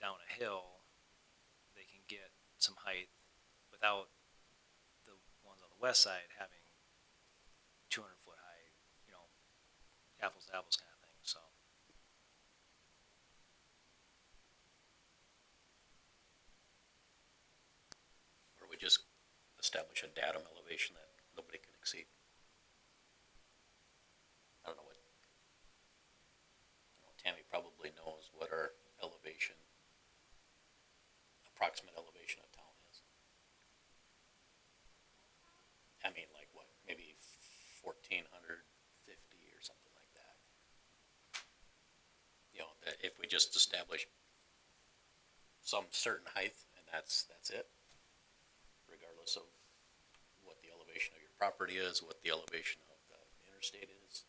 down a hill, they can get some height without the ones on the west side having 200-foot high, apples to apples kind of thing. So Or we just establish a datum elevation that nobody can exceed. I don't know what, Tammy probably knows what our elevation, approximate elevation of town is. I mean, like what, maybe 1,450 or something like that. That if we just establish some certain height and that's it, regardless of what the elevation of your property is, what the elevation of the interstate is,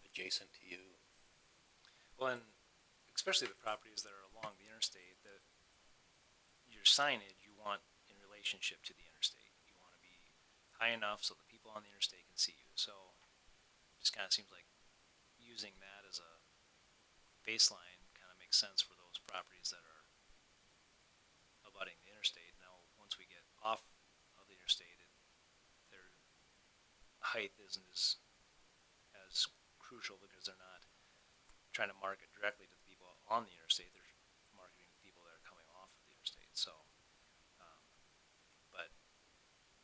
adjacent to you. Well, and especially the properties that are along the interstate, that your signage you want in relationship to the interstate. You want to be high enough so the people on the interstate can see you. So it just kind of seems like using that as a baseline kind of makes sense for those properties that are abutting the interstate. Now, once we get off of the interstate, their height isn't as crucial because they're not trying to market directly to the people on the interstate. They're marketing to people that are coming off of the interstate. So, but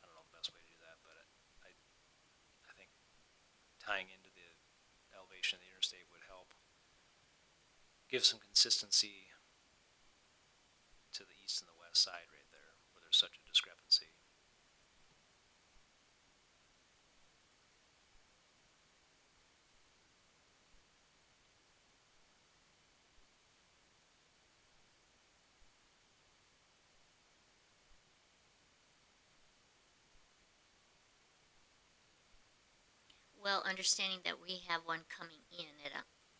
I don't know the best way to do that. But I think tying into the elevation of the interstate would help give some consistency to the east and the west side right there, where there's such a discrepancy. Well, understanding that we have one coming in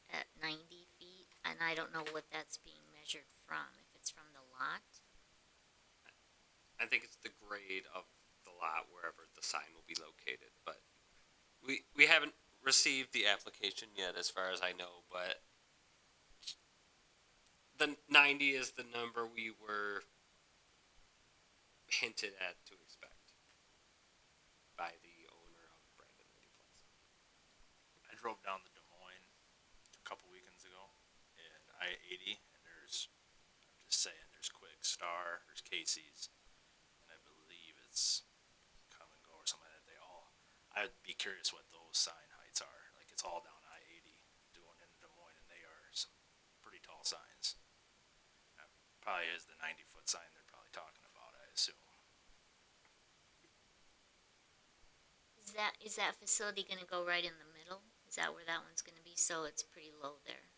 at 90 feet, and I don't know what that's being measured from, if it's from the lot. I think it's the grade of the lot wherever the sign will be located, but we haven't received the application yet as far as I know, but the 90 is the number we were hinted at to expect by the owner of Brandon 90 Plus. I drove down to Des Moines a couple weekends ago, and I-80, and I'm just saying, there's Quick Star, there's Casey's, and I believe it's Come and Go or something like that. I'd be curious what those sign heights are. Like, it's all down I-80 doing into Des Moines, and they are some pretty tall signs. Probably is the 90-foot sign they're probably talking about, I assume. Is that facility gonna go right in the middle? Is that where that one's gonna be? So it's pretty low there.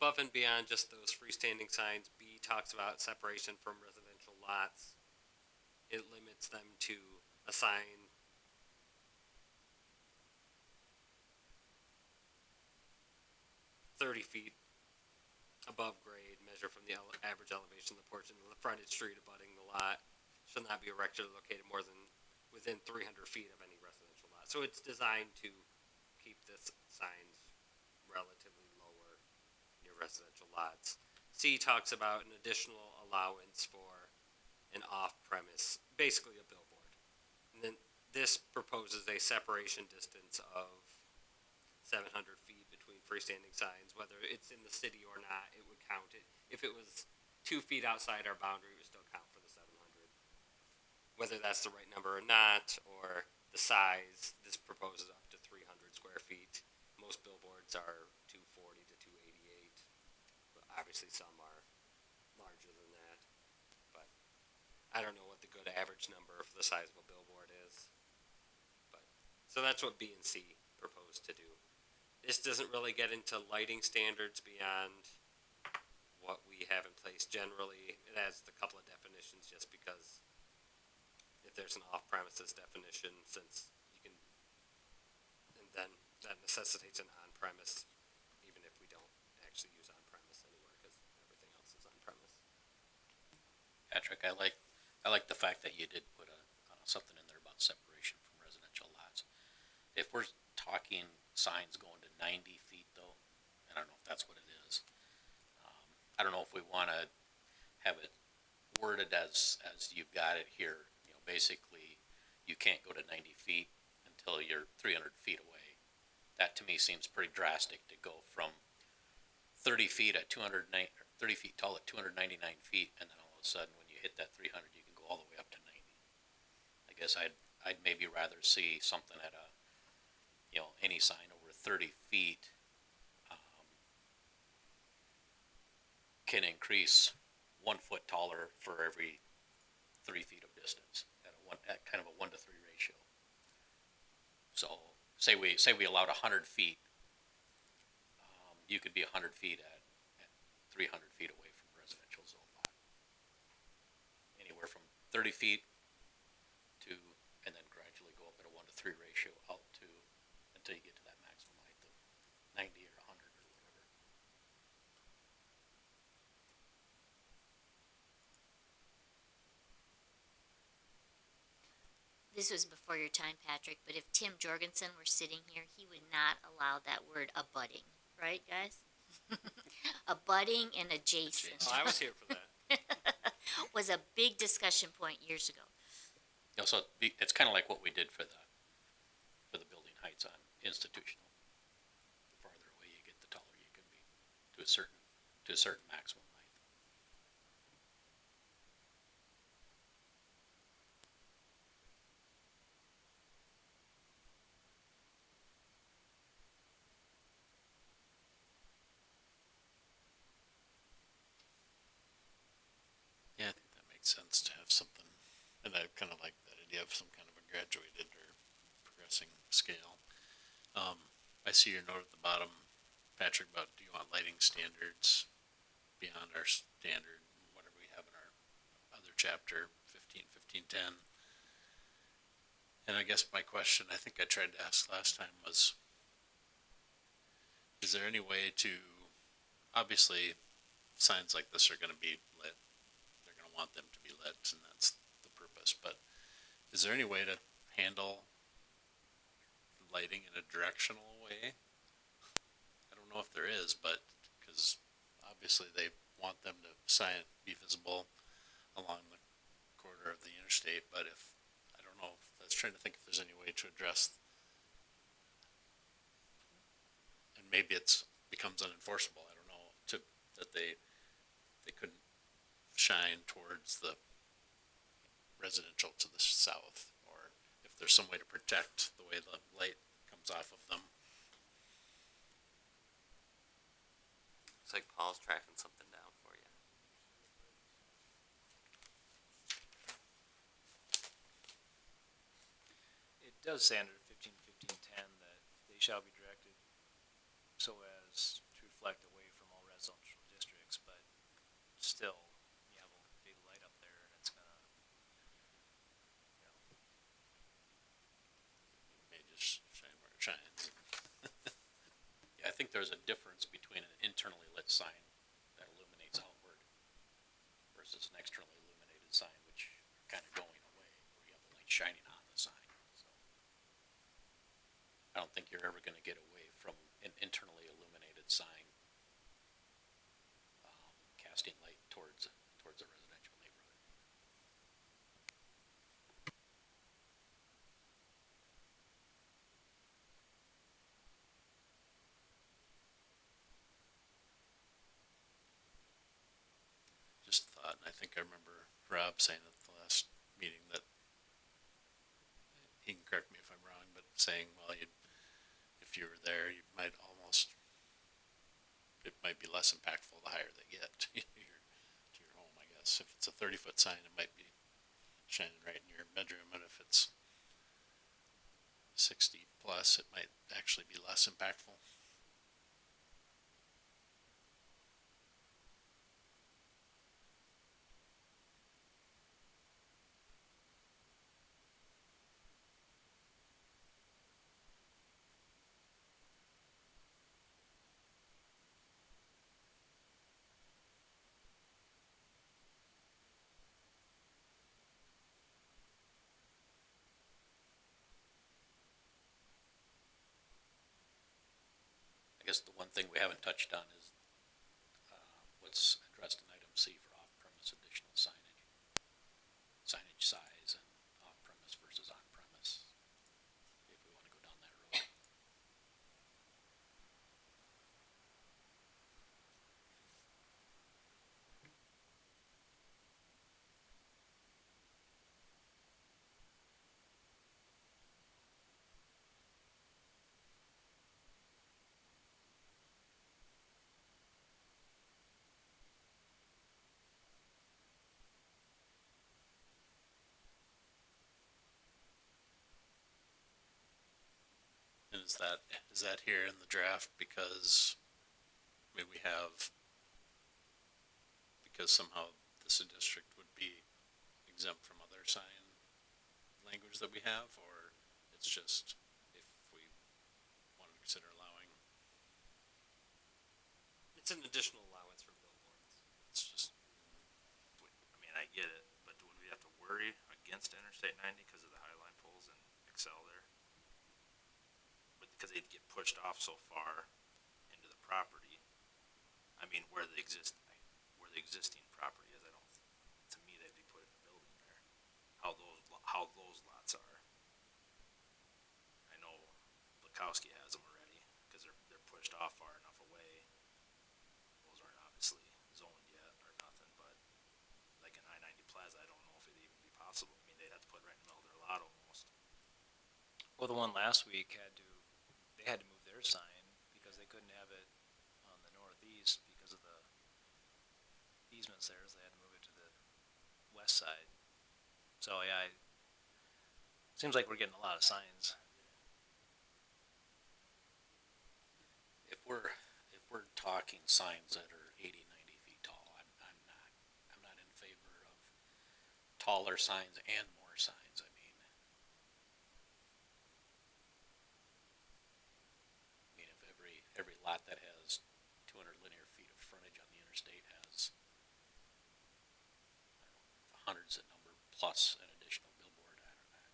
Above and beyond just those freestanding signs, B talks about separation from residential lots. It limits them to a sign 30 feet above grade, measure from the average elevation of the portion of the frontage street abutting the lot, shall not be erected or located more than within 300 feet of any residential lot. So it's designed to keep this signs relatively lower near residential lots. C talks about an additional allowance for an off-premise, basically a billboard. And then this proposes a separation distance of 700 feet between freestanding signs, whether it's in the city or not, it would count it. If it was 2 feet outside our boundary, it would still count for the 700. Whether that's the right number or not, or the size, this proposes up to 300 square feet. Most billboards are 240 to 288. But obviously some are larger than that. But I don't know what the good average number for the size of a billboard is. But so that's what B and C propose to do. This doesn't really get into lighting standards beyond what we have in place generally. It adds a couple of definitions just because if there's an off-premises definition, since you can, and then that necessitates an on-premise, even if we don't actually use on-premise anywhere, because everything else is on-premise. Patrick, I like the fact that you did put something in there about separation from residential lots. If we're talking signs going to 90 feet though, and I don't know if that's what it is. I don't know if we want to have it worded as you've got it here. You know, basically, you can't go to 90 feet until you're 300 feet away. That to me seems pretty drastic to go from 30 feet at 30 feet tall at 299 feet, and then all of a sudden, when you hit that 300, you can go all the way up to 90. I guess I'd maybe rather see something at any sign over 30 feet can increase 1 foot taller for every 3 feet of distance at kind of a 1 to 3 ratio. So say we allowed 100 feet, you could be 100 feet at 300 feet away from a residential zone lot. Anywhere from 30 feet to, and then gradually go up at a 1 to 3 ratio out to, until you get to that maximum height of 90 or 100 or whatever. This was before your time, Patrick, but if Tim Jorgensen were sitting here, he would not allow that word abutting, right, guys? Abutting and adjacent Oh, I was here for that. was a big discussion point years ago. You know, so it's kind of like what we did for the building heights on institutional. The farther away you get, the taller you can be to a certain maximum height. Yeah, I think that makes sense to have something, and I kind of like that idea of some kind of a graduated or progressing scale. I see your note at the bottom, Patrick, about do you want lighting standards beyond our standard, whatever we have in our other chapter, 15, 1510. And I guess my question, I think I tried to ask last time was, is there any way to, obviously, signs like this are going to be lit. They're going to want them to be lit, and that's the purpose. But is there any way to handle lighting in a directional way? I don't know if there is, but because obviously they want them to be visible along the corridor of the interstate. But if I don't know, if that's trying to think if there's any way to address, and maybe it's becomes unenforceable. I don't know that they couldn't shine towards the residential to the south, or if there's some way to protect the way the light comes off of them. Looks like Paul's tracking something down for you. It does say under 15-15-10 that they shall be directed so as to reflect away from all residential districts, but still, you have a big light up there and it's gonna, you know, It may just shine where it shines. Yeah, I think there's a difference between an internally lit sign that illuminates outward versus an externally illuminated sign, which are kind of going away, where you have the light shining on the sign. So I don't think you're ever going to get away from an internally illuminated sign casting light towards a residential neighborhood. Just thought, and I think I remember Rob saying at the last meeting that, he can correct me if I'm wrong, but saying, well, if you were there, you might almost, it might be less impactful the higher they get to your home, I guess. If it's a 30-foot sign, it might be shining right in your bedroom, and if it's 60 plus, it might actually be less impactful. I guess the one thing we haven't touched on is what's addressed in item C for off-premise additional signage. Signage size and off-premise versus on-premise, if we want to go down that road. is that here in the draft because, I mean, because somehow this district would be exempt from other sign language that we have, or it's just if we wanted to consider allowing, It's an additional allowance for billboards. it's just, I mean, I get it, but would we have to worry against Interstate 90 because of the Highline poles and Excel there? But because they'd get pushed off so far into the property. I mean, where the existing property is, I don't. To me, they'd be putting a building there. How those lots are. I know Bukowski has them already because they're pushed off far enough away. Those aren't obviously zoned yet or nothing, but like an I-90 Plaza, I don't know if it'd even be possible. I mean, they'd have to put it right in the middle of their lot almost. Well, the one last week they had to move their sign because they couldn't have it on the northeast because of the easements there, so they had to move it to the west side. So yeah, seems like we're getting a lot of signs. If we're talking signs that are 80, 90 feet tall, I'm not in favor of taller signs and more signs. I mean, if every lot that has 200 linear feet of frontage on the interstate has, I don't know, hundreds of number plus an additional billboard, I don't know.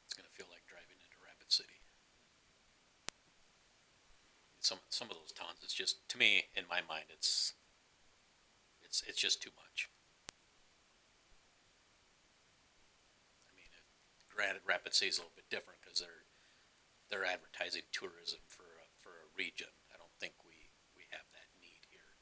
It's gonna feel like driving into Rapid City. Some of those towns, it's just, to me, in my mind, it's just too much. I mean, granted, Rapid City is a little bit different because they're advertising tourism for a region. I don't think we have that need here.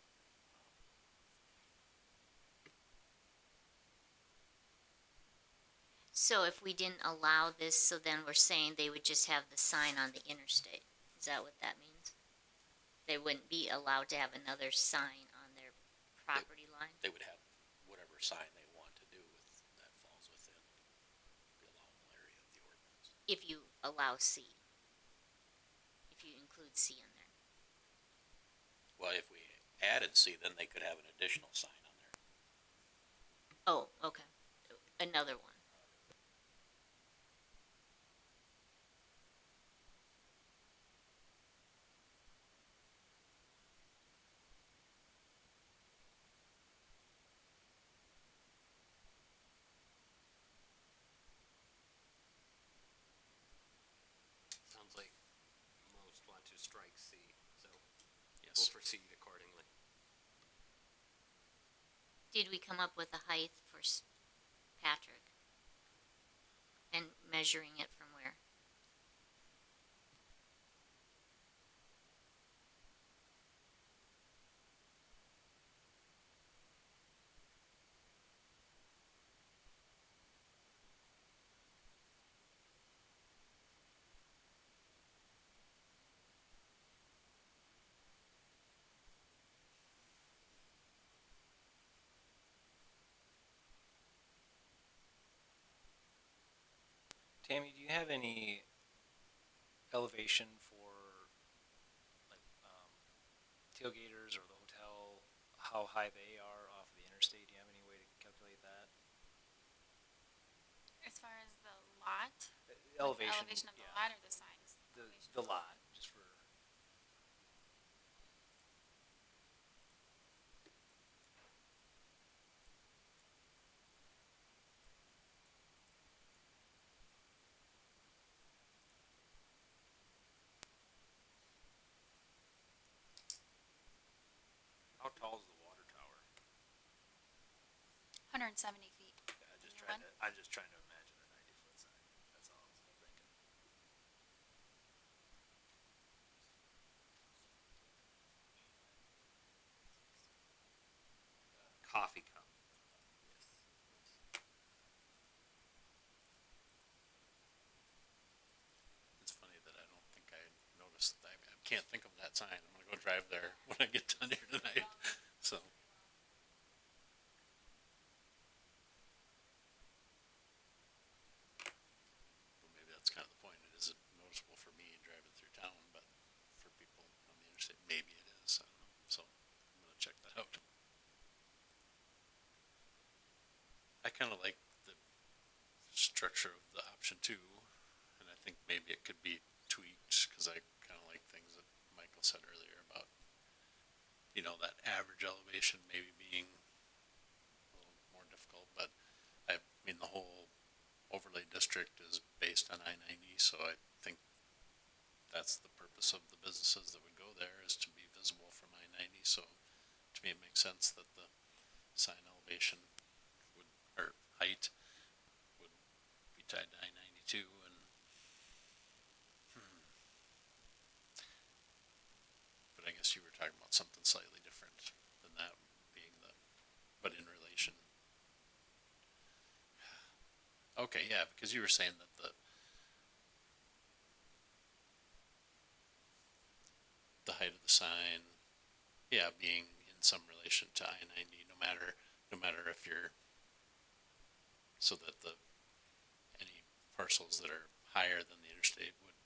So if we didn't allow this, so then we're saying they would just have the sign on the interstate. Is that what that means? They wouldn't be allowed to have another sign on their property line? They would have whatever sign they want to do with that falls within the allowable area of the ordinance. If you allow C. If you include C in there. Well, if we added C, then they could have an additional sign on there. Oh, okay. Another one. Sounds like most want to strike C, so Yes. we'll proceed accordingly. Did we come up with a height for Patrick? And measuring it from where? Tammy, do you have any elevation for like tailgaters or the hotel, how high they are off of the interstate? Do you have any way to calculate that? As far as the lot, like the Elevation, elevation of the yeah. lot or the signs? The lot, just for. How tall is the water tower? 170 feet. Yeah, New one? I'm just trying to imagine a 90-foot sign. That's all I was thinking. Coffee cup. it's funny that I don't think I noticed, I can't think of that sign. I'm gonna go drive there when I get done here tonight, so. that's the purpose of the businesses that would go there, is to be visible from I-90, so to me, it makes sense that the sign elevation would, or height would be tied to I-92 and but I guess you were talking about something slightly different than that being the, but in relation. Okay, yeah, because you were saying that the height of the sign, yeah, being in some relation to I-90, no matter if you're, so that any parcels that are higher than the interstate would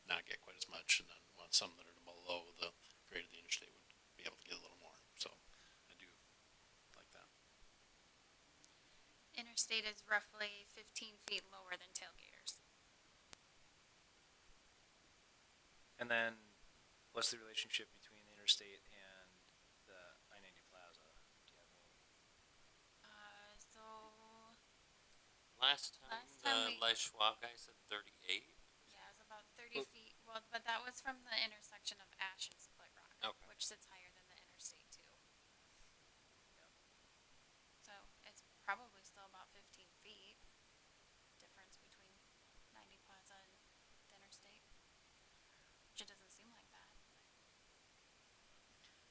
not get quite as much, and then some that are below the grade of the interstate would be able to get a little more, so I do like that. Interstate is roughly 15 feet lower than tailgaters. And then, what's the relationship between the interstate and the I-90 Plaza? Do you have any? So Last time, Last time the Les Schwab guy said 38. yeah, it's about 30 feet. Well, but that was from the intersection of Ash and Split Rock, Okay. which sits higher than the interstate too. So it's probably still about 15 feet difference between 90 Plaza and the interstate, which it doesn't seem like that.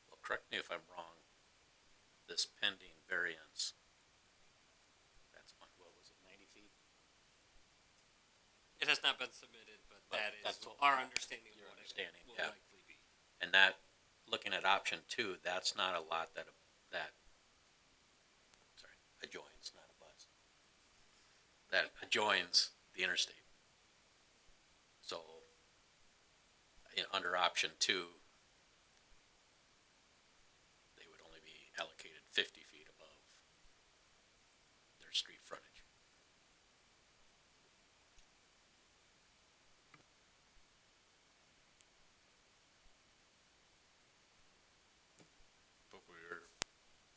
Well, correct me if I'm wrong, this pending variance, that's what was it, 90 feet? It has not been submitted, but But that is that's what- our understanding of your what it understanding, will yeah. likely be. And that, looking at option 2, that's not a lot that sorry, adjoins, not abuts. That adjoins the interstate. So, under option 2, they would only be allocated 50 feet above their street frontage.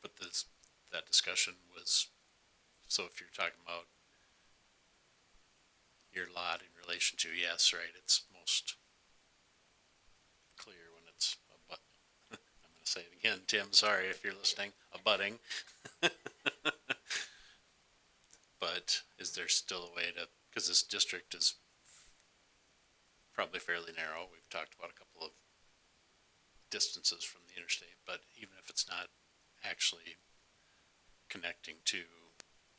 But that discussion was, so if you're talking about your lot in relation to, yes, right, it's most clear when it's I'm gonna say it again, Tim, sorry if you're listening, abutting. But is there still a way to, because this district is probably fairly narrow, we've talked about a couple of distances from the interstate, but even if it's not actually connecting to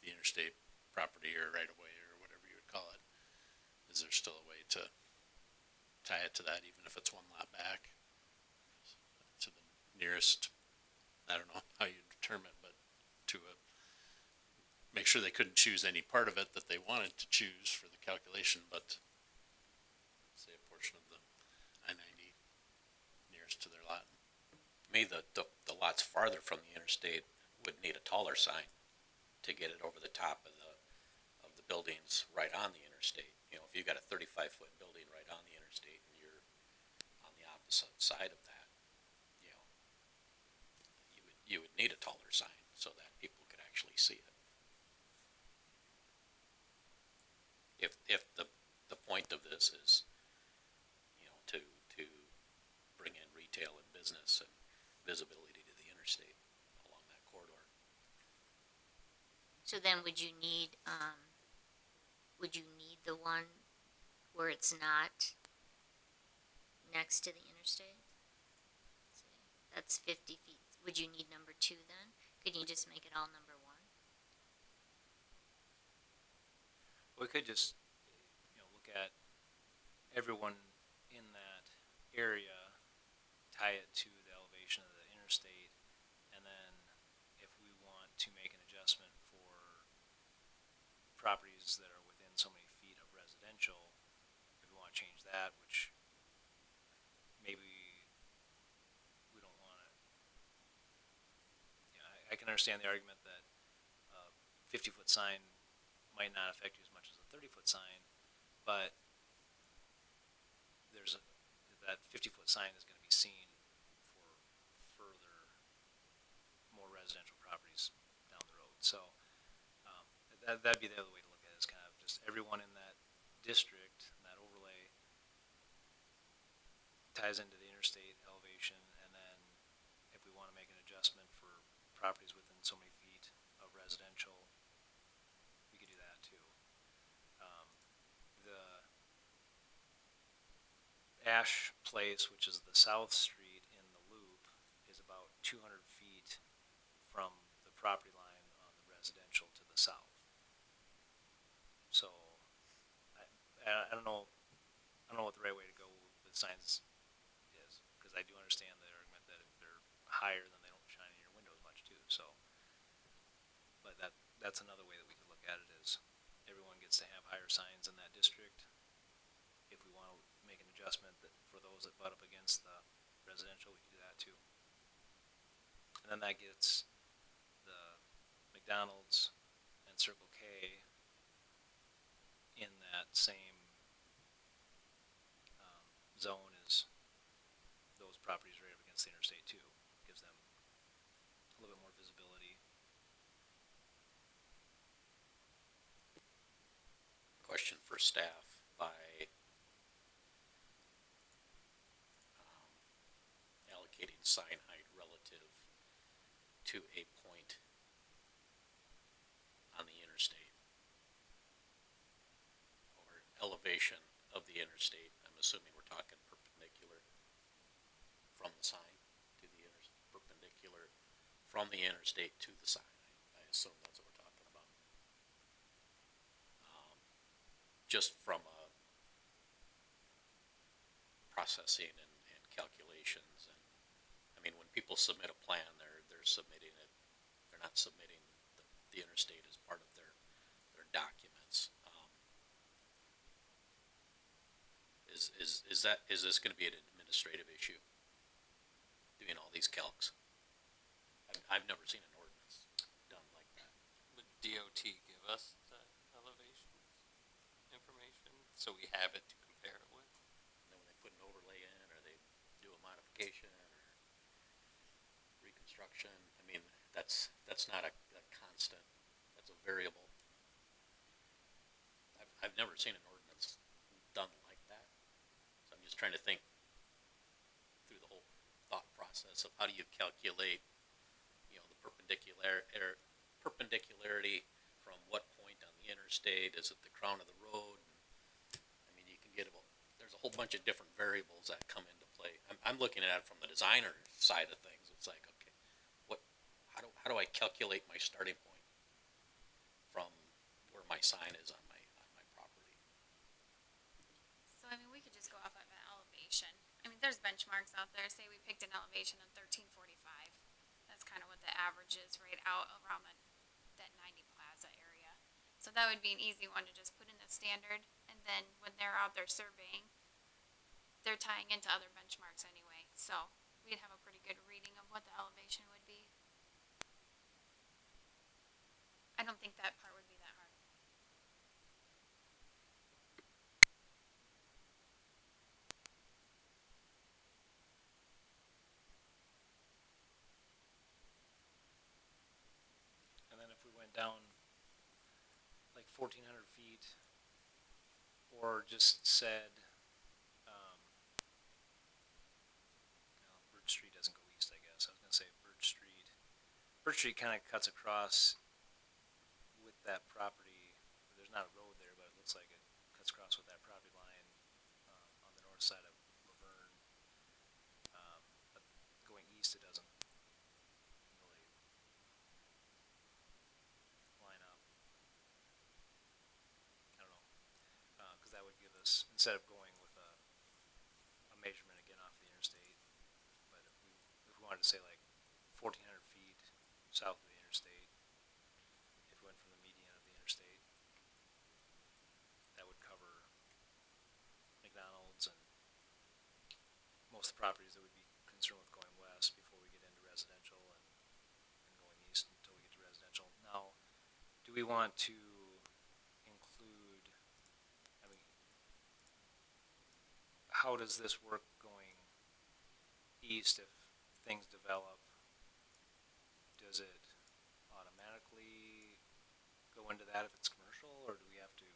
the interstate property or right of way or whatever you would call it, is there still a way to tie it to that, even if it's one lot back to the nearest, I don't know how you determine, but to make sure they couldn't choose any part of it that they wanted to choose for the calculation, but say a portion of the I-90 nearest to their lot. To me, the lots farther from the interstate would need a taller sign to get it over the top of the buildings right on the interstate. You know, if you've got a 35-foot building right on the interstate and you're on the opposite side of that, you know, you would need a taller sign so that people could actually see it. If the point of this is, you know, to bring in retail and business and visibility to the interstate along that corridor. So then would you need the one where it's not next to the interstate? Let's see. That's 50 feet. Would you need number 2 then? Could you just make it all number 1? We could just, look at everyone in that area, tie it to the elevation of the interstate, and then if we want to make an adjustment for properties that are within so many feet of residential, if we want to change that, which maybe we don't want to, I can understand the argument that a 50-foot sign might not affect you as much as a 30-foot sign, but that 50-foot sign is going to be seen for further, more residential properties down the road. So that'd be the other way to look at it, is kind of just everyone in that district, that overlay, ties into the interstate elevation, and then if we wanna make an adjustment for properties within so many feet of residential, we could do that too. The Ash Place, which is the south street in the loop, is about 200 feet from the property line on the residential to the south. So, I don't know what the right way to go with signs is, because I do understand the argument that if they're higher, then they don't shine in your windows much too, so. But that's another way that we could look at it, is everyone gets to have higher signs in that district. If we wanna make an adjustment that for those that butt up against the residential, we could do that too. And then that gets the McDonald's and Circle K in that same zone as those properties right up against the interstate too. Gives them a little bit more visibility. Question for staff by allocating sign height relative to a point on the interstate or elevation of the interstate. I'm assuming we're talking perpendicular from the sign to the perpendicular from the interstate to the sign. I assume that's what we're talking about. Just from processing and calculations, and I mean, when people submit a plan, they're submitting it. They're not submitting the interstate as part of their documents. Is this going to be an administrative issue? Doing all these calcs. I've never seen an ordinance done like that. Would DOT give us the elevations information, so we have it to compare it with? And then when they put an overlay in, or they do a modification or reconstruction, I mean, that's not a constant. That's a variable. I've never seen an ordinance done like that. So I'm just trying to think through the whole thought process of how do you calculate, the perpendicularity from what point on the interstate? Is it the crown of the road? I mean, you can get there's a whole bunch of different variables that come into play. I'm looking at it from the designer side of things. It's like, okay, how do I calculate my starting point from where my sign is on my property? So, I mean, we could just go off of an elevation. I mean, there's benchmarks out there. Say we picked an elevation of 1345. That's kind of what the average is right out around that 90 Plaza area. So that would be an easy one to just put in the standard. And then when they're out there surveying, they're tying into other benchmarks anyway. So we'd have a pretty good reading of what the elevation would be. I don't think that part would be that hard. And then if we went down like 1,400 feet, or just said, Birch Street doesn't go east, I guess. I was gonna say Birch Street. Birch Street kind of cuts across with that property. There's not a road there, but it looks like it cuts across with that property line on the north side of Laverne. But going east, it doesn't really line up. I don't know, because that would give us, instead of going with a measurement again off the interstate, but if we wanted to say like 1,400 feet south of the interstate, if we went from the median of the interstate, that would cover McDonald's and most of the properties that would be concerned with going west before we get into residential and going east until we get to residential. Now, do we want to include, I mean, how does this work going east if things develop? Does it automatically go into that if it's commercial, or do we have to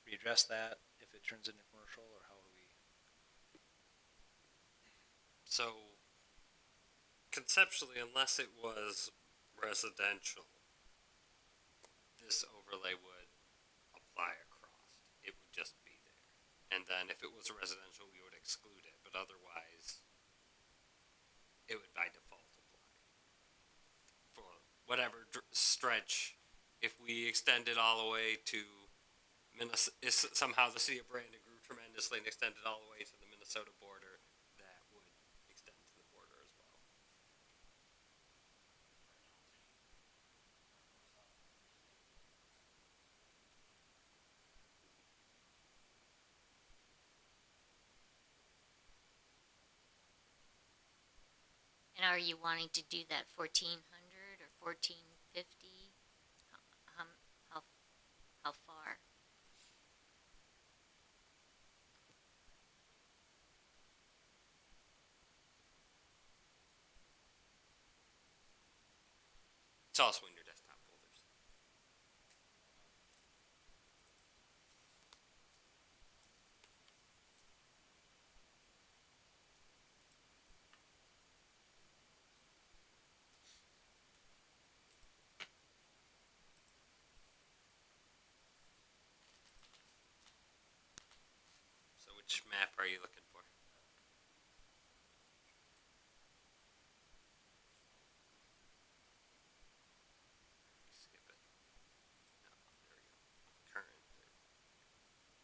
readdress that if it turns into commercial, or how do we? So conceptually, unless it was residential, this overlay would apply across. It would just be there. And then if it was residential, we would exclude it, but otherwise, it would by default apply. For whatever stretch, if we extend it all the way to Minnesota, somehow the city of Brandon grew tremendously and extended all the way to the Minnesota border, that would extend to the border as well. And are you wanting to do that 1400 or 1450? How, how, how far? It's also in your desktop folders. So which map are you looking for? Skip it. No, there we go. Current.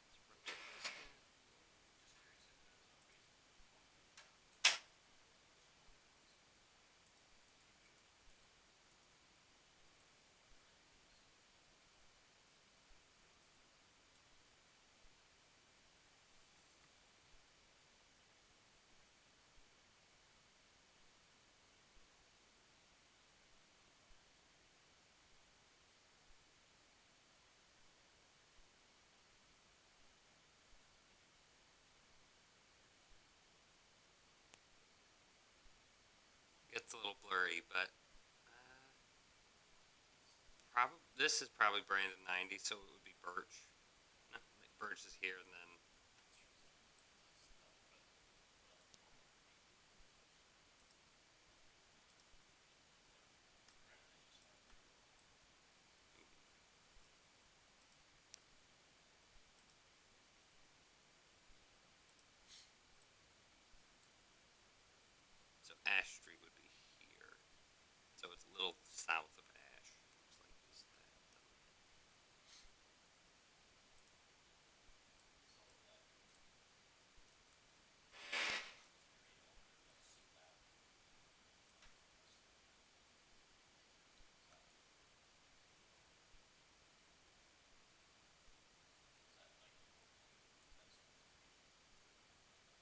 Let's rotate this here. Gets a little blurry, but this is probably Brandon 90, so it would be Birch. No, Birch is here, and then so Ash Street would be here. So it's a little south of Ash. Looks like is that then.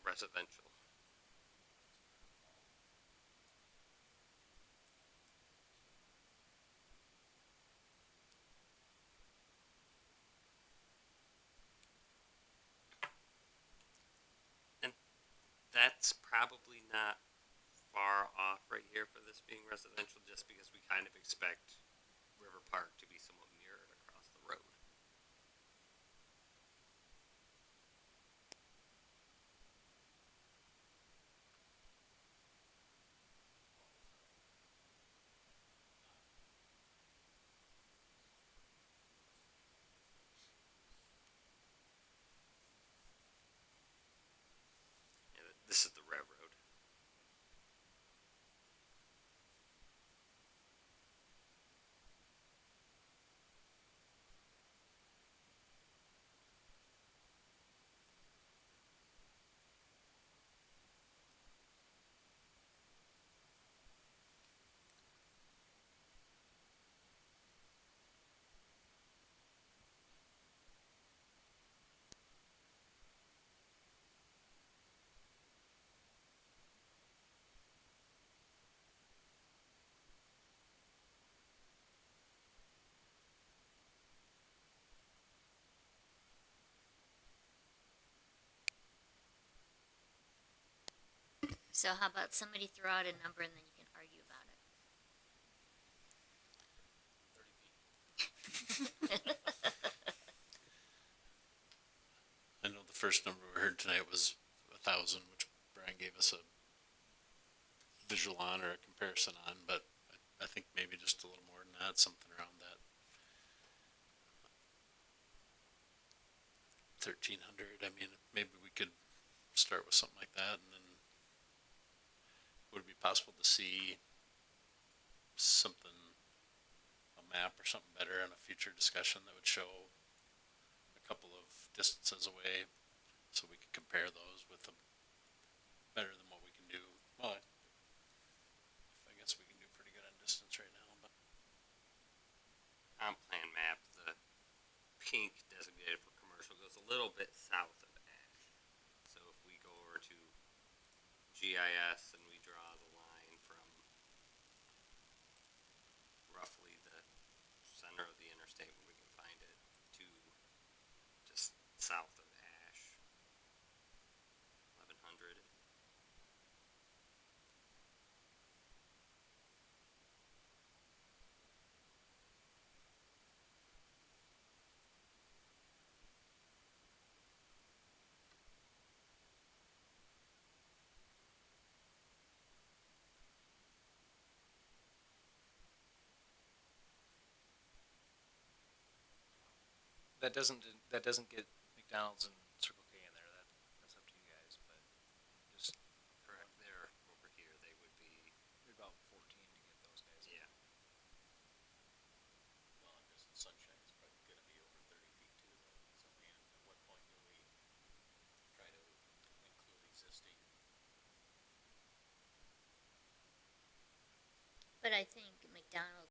Residential. And that's probably not far off right here for this being residential, just because we kind of expect River Park to be somewhat mirrored across the road. Yeah, this is the railroad. So how about somebody throw out a number and then you can argue about it? I know the first number we heard tonight was 1,000, which Brian gave us a visual on or a comparison on, but I think maybe just a little more than that, something around that 1,300. I mean, maybe we could start with something like that, and then would it be possible to see something, a map or something better in a future discussion that would show a couple of distances away, so we could compare those with them better than what we can do? Well, I guess we can do pretty good on distance right now, but On plan map, the pink designated for commercial goes a little bit south of Ash. So if we go over to GIS and we draw the line from roughly the center of the interstate when we can find it to just south of Ash, 1100. That doesn't get McDonald's and Circle K in there, that's up to you guys, but just Correct. They're over here. They would be, you're about 14 to get those guys. yeah. Well, and just Sunshine is probably gonna be over 30 feet too, though. So, and at what point do we try to include existing? But I think McDonald